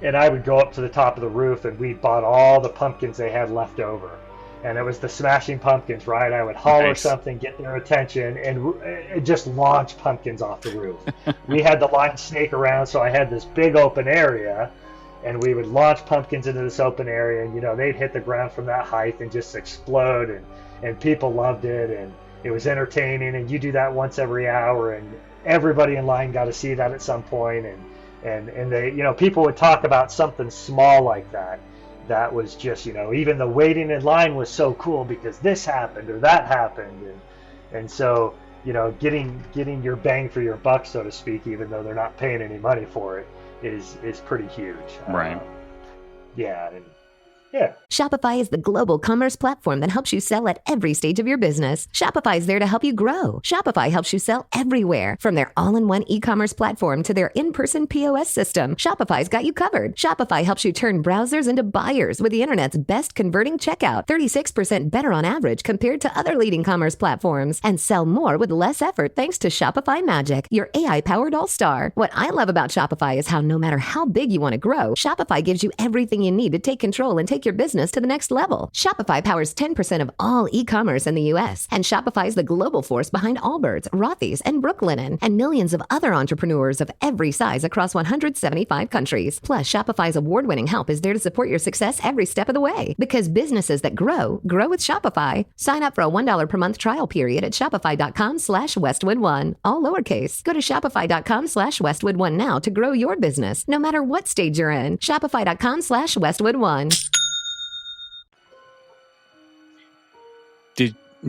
And I would go up to the top of the roof, and we bought all the pumpkins they had left over. And it was the Smashing Pumpkins, right? I would holler something, get their attention, and just launch pumpkins off the roof. We had the line snake around, so I had this big open area, and we would launch pumpkins into this open area, and, you know, they'd hit the ground from that height and just explode, and people loved it, and it was entertaining. And you do that once every hour, and everybody in line got to see that at some point. And they, you know, people would talk about something small like that. That was just, you know, even the waiting in line was so cool because this happened or that happened. And so, you know, getting your bang for your buck, so to speak, even though they're not paying any money for it, is pretty huge. Right. Yeah. Shopify is the global commerce platform that helps you sell at every stage of your business. Shopify is there to help you grow. Shopify helps you sell everywhere, from their all-in-one e-commerce platform to their in-person POS system. Shopify's got you covered. Shopify helps you turn browsers into buyers with the internet's best converting checkout, 36% better on average compared to other leading commerce platforms, and sell more with less effort thanks to Shopify Magic, your AI-powered all-star. What I love about Shopify is how no matter how big you want to grow, Shopify gives you everything you need to take control and take your business to the next level. Shopify powers 10% of all e-commerce in the U.S., and Shopify is the global force behind Allbirds, Rothy's, and Brooklinen, and millions of other entrepreneurs of every size across 175 countries. Plus, Shopify's award-winning help is there to support your success every step of the way. Because businesses that grow with Shopify. Sign up for a $1 per month trial period at shopify.com/Westwood1, all lowercase. Go to shopify.com/Westwood1 now to grow your business, no matter what stage you're in. Shopify.com/Westwood1.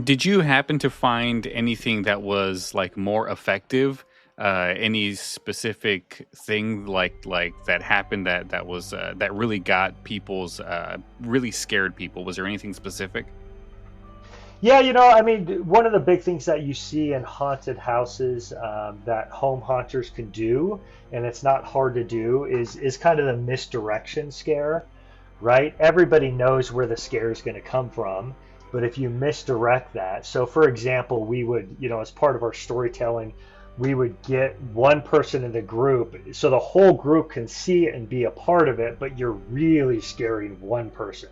Did you happen to find anything that was like more effective? Any specific thing like that happened that was that really got people's really scared people? Was there anything specific? Yeah, you know, I mean, one of the big things that you see in haunted houses that home haunters can do, and it's not hard to do, is kind of the misdirection scare, right? Everybody knows where the scare is going to come from. But if you misdirect that, so for example, we would, you know, as part of our storytelling, we would get one person in the group so the whole group can see it and be a part of it, but you're really scaring one person.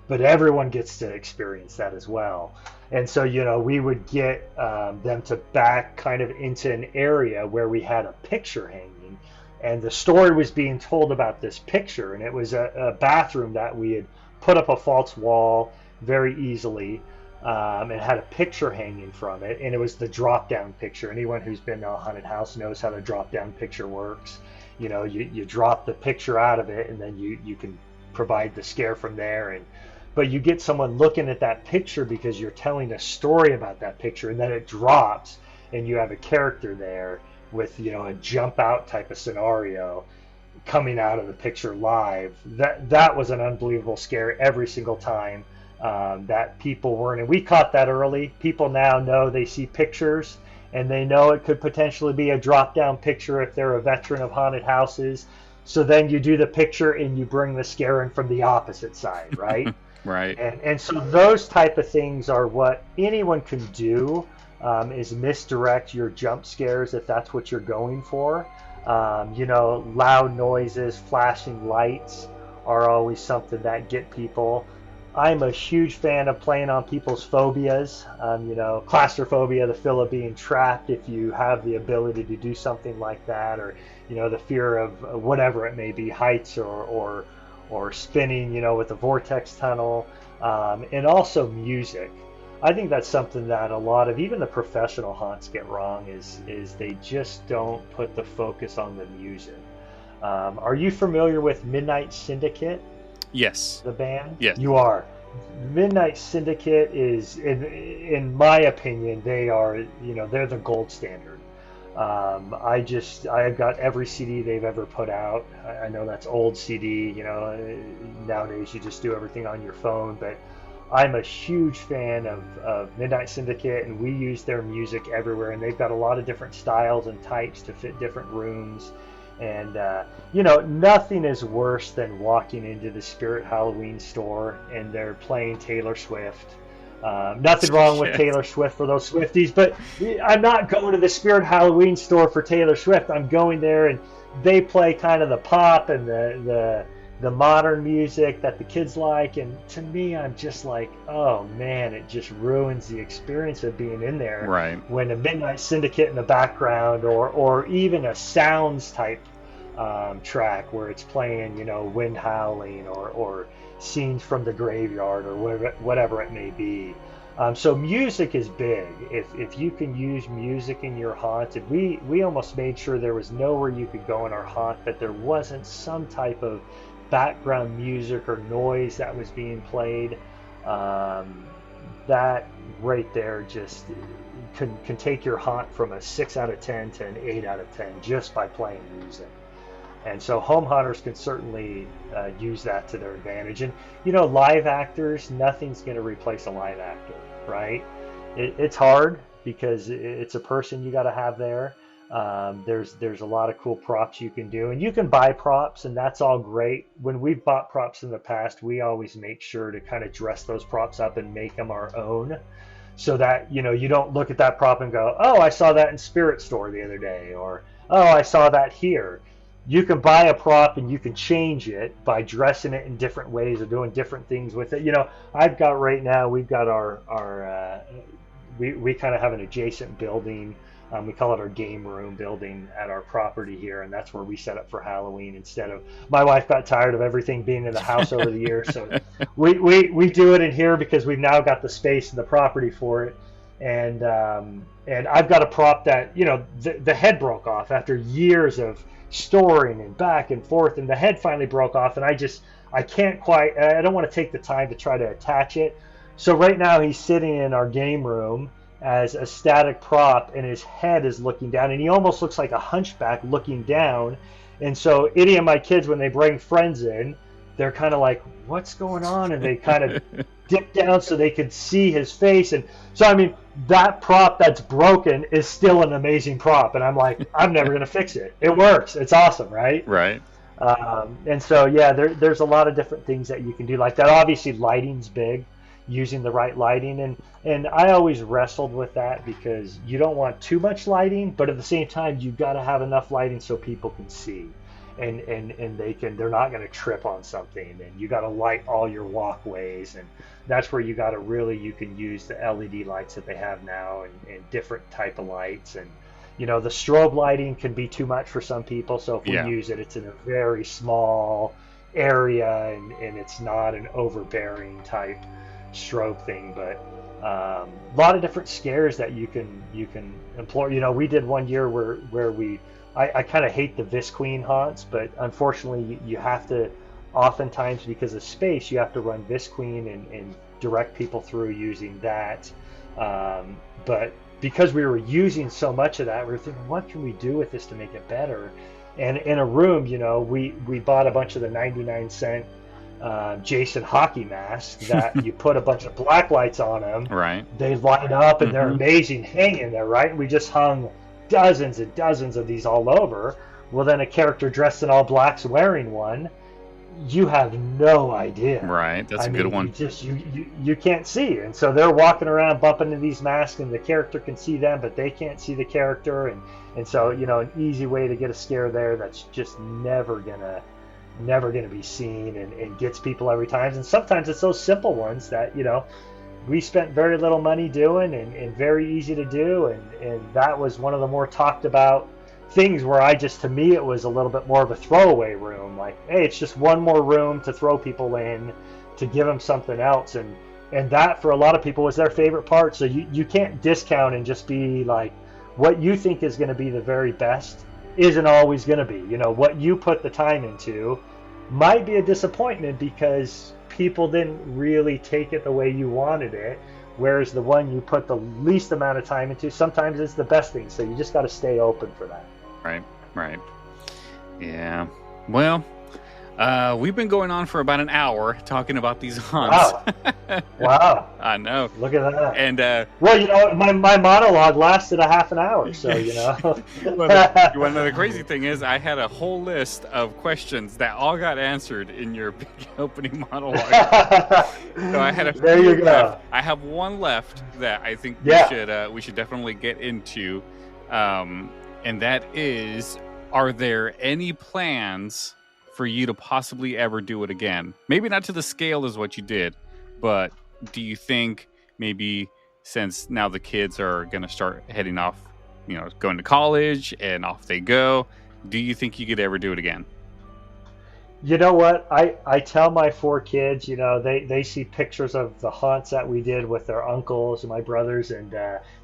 But everyone gets to experience that as well. And so, you know, we would get them to back kind of into an area where we had a picture hanging, and the story was being told about this picture, and it was a bathroom that we had put up a false wall very easily, and had a picture hanging from it, and it was the drop down picture. Anyone who's been to a haunted house knows how the drop down picture works. You know, you drop the picture out of it, and then you can provide the scare from there. But you get someone looking at that picture because you're telling a story about that picture, and then it drops and you have a character there with, you know, a jump out type of scenario coming out of the picture live. That was an unbelievable scare every single time. That people weren't, and we caught that early. People now know, they see pictures and they know it could potentially be a drop down picture if they're a veteran of haunted houses. So then you do the picture and you bring the scare in from the opposite side, right? Right. And so those type of things are what anyone can do, is misdirect your jump scares if that's what you're going for. You know, loud noises, flashing lights are always something that get people. I'm a huge fan of playing on people's phobias. You know, claustrophobia, the feel of being trapped, if you have the ability to do something like that, or, you know, the fear of whatever it may be, heights or spinning, you know, with the vortex tunnel, and also music. I think that's something that a lot of even the professional haunts get wrong, is they just don't put the focus on the music. Are you familiar with Midnight Syndicate? Yes. The band? Yes. You are. Midnight Syndicate is, in my opinion, they are, you know, they're the gold standard. I've got every CD they've ever put out. I know that's old CD, nowadays you just do everything on your phone, but I'm a huge fan of Midnight Syndicate, and we use their music everywhere, and they've got a lot of different styles and types to fit different rooms. And, nothing is worse than walking into the Spirit Halloween store and they're playing Taylor Swift. Nothing wrong with Taylor Swift for those Swifties, but I'm not going to the Spirit Halloween store for Taylor Swift. I'm going there and they play kind of the pop and the modern music that the kids like. And to me, I'm just like, oh man, it just ruins the experience of being in there. Right. When a Midnight Syndicate in the background or even a sounds type track where it's playing, wind howling or scenes from the graveyard or whatever it may be. So music is big. If you can use music in your haunt, and we almost made sure there was nowhere you could go in our haunt that there wasn't some type of background music or noise that was being played. That right there just can take your haunt from a 6 out of 10 to an 8 out of 10 just by playing music. And so home haunters can certainly use that to their advantage. And, live actors, nothing's going to replace a live actor, right? It's hard because it's a person you got to have there. There's a lot of cool props you can do. And you can buy props, and that's all great. When we've bought props in the past, we always make sure to kind of dress those props up and make them our own. So that, you don't look at that prop and go, oh, I saw that in Spirit Store the other day, or, oh, I saw that here. You can buy a prop and you can change it by dressing it in different ways or doing different things with it. I've got right now, we've got we kind of have an adjacent building. We call it our game room building at our property here, and that's where we set up for Halloween instead of, my wife got tired of everything being in the house over the years, so we do it in here because we've now got the space and the property for it. And I've got a prop that, the head broke off after years of storing and back and forth, and the head finally broke off, and I don't want to take the time to try to attach it. So right now he's sitting in our game room as a static prop, and his head is looking down, and he almost looks like a hunchback looking down. And so any of my kids, when they bring friends in, they're kind of like, what's going on? And they kind of dip down so they could see his face. And so, that prop that's broken is still an amazing prop. And I'm like, I'm never going to fix it. It works. It's awesome, right? Right. And so, yeah, there's a lot of different things that you can do like that. Obviously, lighting's big, using the right lighting. And I always wrestled with that because you don't want too much lighting, but at the same time, you've got to have enough lighting so people can see. And they're not going to trip on something, and you got to light all your walkways, and that's where you can use the LED lights that they have now and different type of lights. And the strobe lighting can be too much for some people, so if we use it, it's in a very small area and it's not an overbearing type strobe thing. But a lot of different scares that you can employ. We did one year where I kind of hate the Visqueen haunts, but unfortunately you have to, oftentimes because of space, you have to run Visqueen and direct people through using that. But because we were using so much of that, we were thinking, what can we do with this to make it better? And in a room, we bought a bunch of the 99-cent Jason hockey masks that you put a bunch of black lights on them. Right. They light up and they're amazing hanging there, right? And we just hung dozens and dozens of these all over. Well, then a character dressed in all blacks wearing one, you have no idea. Right, that's a good one. You can't see, and so they're walking around bumping into these masks, and the character can see them, but they can't see the character, and so an easy way to get a scare there that's just never gonna be seen and gets people every time. And sometimes it's those simple ones that we spent very little money doing and very easy to do, and that was one of the more talked about things where to me it was a little bit more of a throwaway room, like, hey, it's just one more room to throw people in to give them something else, and that for a lot of people was their favorite part. So you can't discount and just be like, what you think is going to be the very best isn't always going to be. What you put the time into might be a disappointment because people didn't really take it the way you wanted it, Whereas the one you put the least amount of time into, sometimes it's the best thing. So you just got to stay open for that. Right. Yeah. Well, we've been going on for about an hour talking about these hunts. Wow. I know. Look at that. And well, my monologue lasted a half an hour, so well, you want to know the crazy thing is, I had a whole list of questions that all got answered in your big opening monologue. So I had a there few you go. left. I have one left that I think we should definitely get into, and that is, are there any plans for you to possibly ever do it again? Maybe not to the scale as what you did, but do you think maybe, since now the kids are going to start heading off, going to college and off they go, do you think you could ever do it again? You know what? I tell my 4 kids, they see pictures of the haunts that we did with their uncles and my brothers, and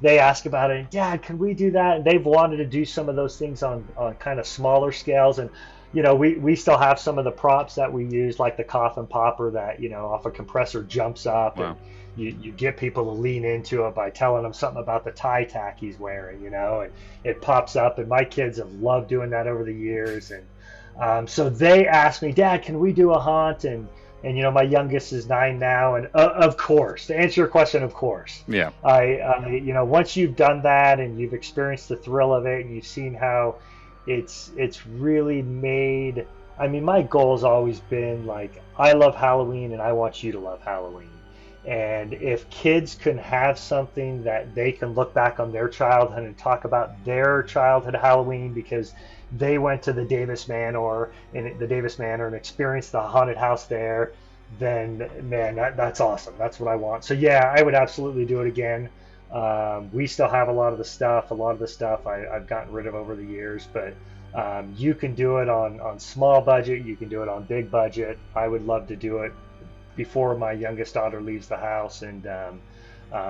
they ask about it. Dad, can we do that? And they've wanted to do some of those things on kind of smaller scales. And, we still have some of the props that we use, like the coffin popper that, off a compressor jumps up. Wow. And you get people to lean into it by telling them something about the tie tack he's wearing, and it pops up. And my kids have loved doing that over the years. And so they asked me, Dad, can we do a haunt? And my youngest is 9 now, and of course, to answer your question, of course. Yeah. Once you've done that and you've experienced the thrill of it, and you've seen how it's really made. I mean, my goal has always been, like, I love Halloween, and I want you to love Halloween. And if kids can have something that they can look back on their childhood and talk about their childhood Halloween because they went to the Davis Manor and experienced the haunted house there, then, man, that's awesome. That's what I want. So yeah, I would absolutely do it again. We still have a lot of the stuff. I've gotten rid of over the years, but you can do it on small budget. You can do it on big budget. I would love to do it before my youngest daughter leaves the house, and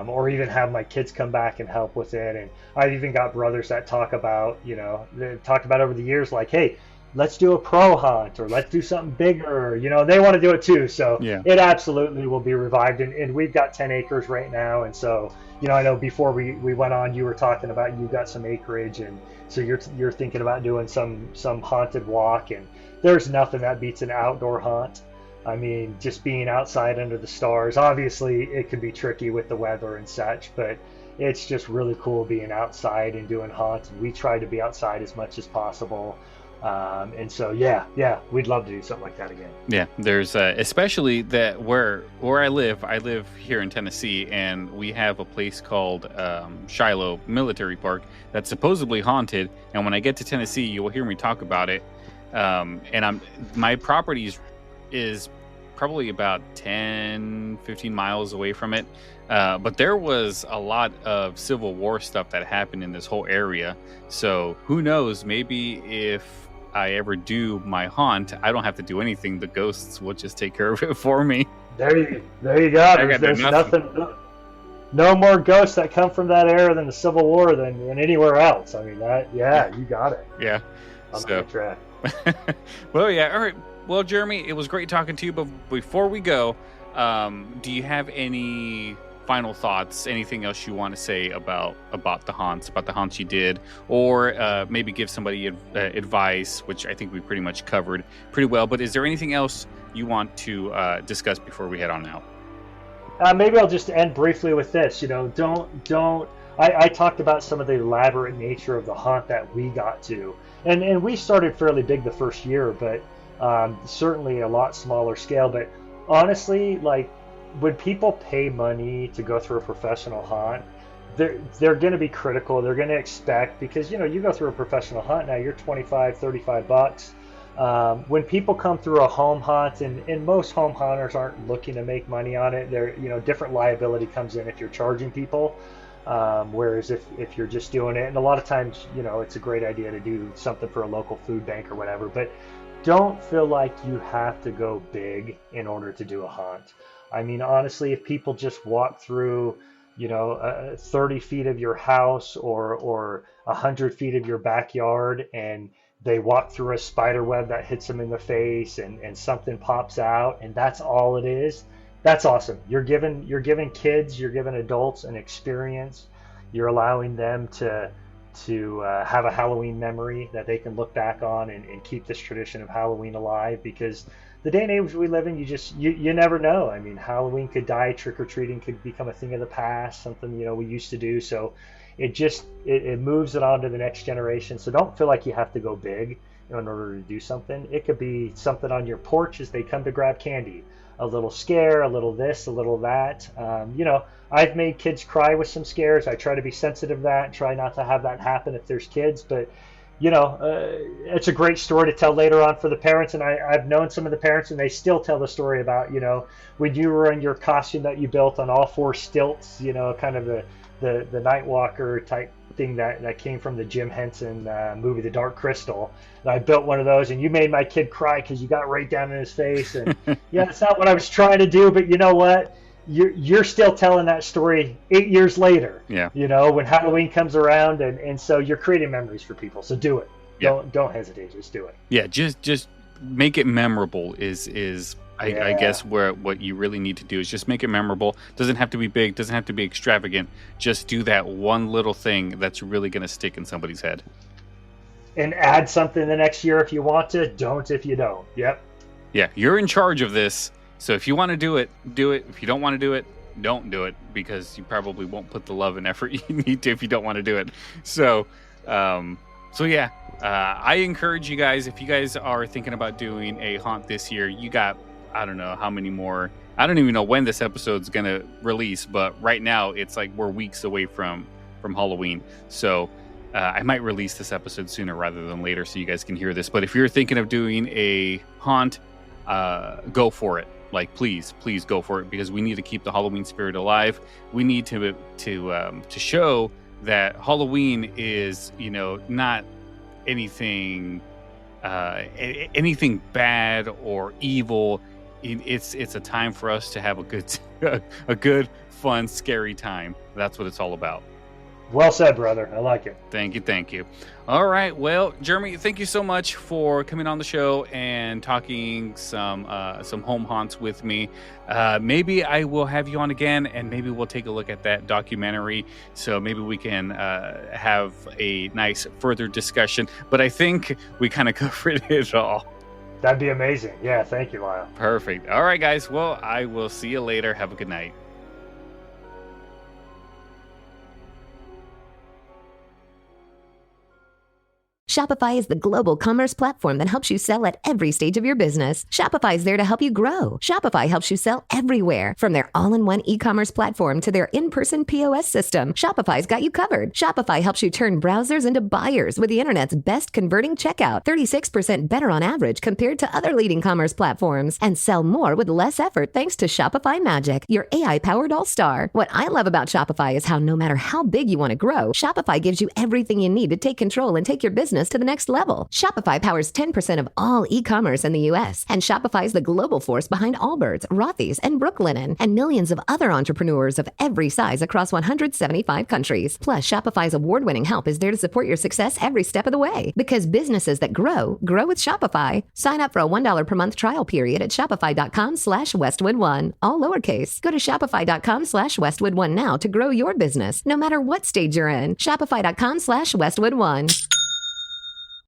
or even have my kids come back and help with it. And I've even got brothers that talk about, they've talked about over the years, like, hey, let's do a pro hunt, or let's do something bigger. They want to do it too. So yeah, it absolutely will be revived. And we've got 10 acres right now. And so, I know before we went on, you were talking about you got some acreage, and so you're thinking about doing some haunted walk. And there's nothing that beats an outdoor hunt. I mean, just being outside under the stars. Obviously, it can be tricky with the weather and such, but it's just really cool being outside and doing haunts. And we try to be outside as much as possible. And so, yeah, we'd love to do something like that again. Yeah, there's especially that where I live here in Tennessee, and we have a place called Shiloh Military Park that's supposedly haunted. And when I get to Tennessee, you will hear me talk about it. And my property is probably about 10-15 miles away from it, but there was a lot of Civil War stuff that happened in this whole area. So who knows, maybe if I ever do my haunt, I don't have to do anything. The ghosts will just take care of it for me. There you go. There's nothing. No more ghosts that come from that era than the Civil War than anywhere else. I mean, you got it. Yeah. I'm on the track. Well, yeah. All right. Well, Jeremy, it was great talking to you, but before we go, do you have any final thoughts, anything else you want to say about the haunts you did, or maybe give somebody advice, which I think we pretty much covered pretty well, but is there anything else you want to discuss before we head on out? Maybe I'll just end briefly with this. I talked about some of the elaborate nature of the haunt that we got to, and we started fairly big the first year, but certainly a lot smaller scale. But honestly, like, when people pay money to go through a professional haunt, they're going to be critical. They're going to expect, because you go through a professional hunt now, you're $25-$35. When people come through a home haunt, and most home haunters aren't looking to make money on it, different liability comes in if you're charging people. Whereas if you're just doing it, and a lot of times, it's a great idea to do something for a local food bank or whatever, but don't feel like you have to go big in order to do a haunt. I mean, honestly, if people just walk through, 30 feet of your house or 100 feet of your backyard, and they walk through a spider web that hits them in the face, and something pops out, and that's all it is, that's awesome. You're giving kids, you're giving adults an experience. You're allowing them to have a Halloween memory that they can look back on and keep this tradition of Halloween alive, because the day and age we live in, you never know. I mean, Halloween could die, trick-or-treating could become a thing of the past, something, we used to do. So it moves it on to the next generation. So don't feel like you have to go big in order to do something. It could be something on your porch as they come to grab candy, a little scare, a little this, a little that. I've made kids cry with some scares. I try to be sensitive to that and try not to have that happen if there's kids. But, it's a great story to tell later on for the parents. And I've known some of the parents, and they still tell the story about, when you were in your costume that you built on all four stilts, kind of the Night Walker type thing that came from the Jim Henson movie, The Dark Crystal. And I built one of those, and you made my kid cry because you got right down in his face. And yeah, it's not what I was trying to do, but you know what? You're still telling that story 8 years later. Yeah. When Halloween comes around, and so you're creating memories for people. So do it. Yeah. Don't hesitate. Just do it. Yeah. Just make it memorable I guess what you really need to do is just make it memorable. Doesn't have to be big, doesn't have to be extravagant. Just do that one little thing that's really going to stick in somebody's head. And add something the next year if you want to. Don't if you don't. Yep. Yeah, you're in charge of this. So if you want to do it, do it. If you don't want to do it, don't do it, because you probably won't put the love and effort you need to if you don't want to do it. So, yeah, I encourage you guys, if you guys are thinking about doing a haunt this year, you got, I don't know how many more. I don't even know when this episode's going to release, but right now it's like we're weeks away from Halloween. So I might release this episode sooner rather than later so you guys can hear this. But if you're thinking of doing a haunt, go for it. Like, please go for it, because we need to keep the Halloween spirit alive. We need to show that Halloween is, not anything bad or evil. It's a time for us to have a good, fun, scary time. That's what it's all about. Well said, brother. I like it. Thank you. All right. Well, Jeremy, thank you so much for coming on the show and talking some home haunts with me. Maybe I will have you on again, and maybe we'll take a look at that documentary. So maybe we can have a nice further discussion. But I think we kind of covered it all. That'd be amazing. Yeah. Thank you, Lyle. Perfect. All right, guys. Well, I will see you later. Have a good night. Shopify is the global commerce platform that helps you sell at every stage of your business. Shopify is there to help you grow. Shopify helps you sell everywhere, from their all-in-one e-commerce platform to their in-person POS system. Shopify's got you covered. Shopify helps you turn browsers into buyers with the internet's best converting checkout, 36% better on average compared to other leading commerce platforms, and sell more with less effort thanks to Shopify Magic, your AI-powered all-star. What I love about Shopify is how no matter how big you want to grow, Shopify gives you everything you need to take control and take your business to the next level. Shopify powers 10% of all e-commerce in the U.S., and Shopify is the global force behind Allbirds, Rothy's, and Brooklinen, and millions of other entrepreneurs of every size across 175 countries. Plus, Shopify's award-winning help is there to support your success every step of the way. Because businesses that grow with Shopify. Sign up for a $1 per month trial period at shopify.com/Westwood1, all lowercase. Go to shopify.com/Westwood1 now to grow your business, no matter what stage you're in. Shopify.com/Westwood1.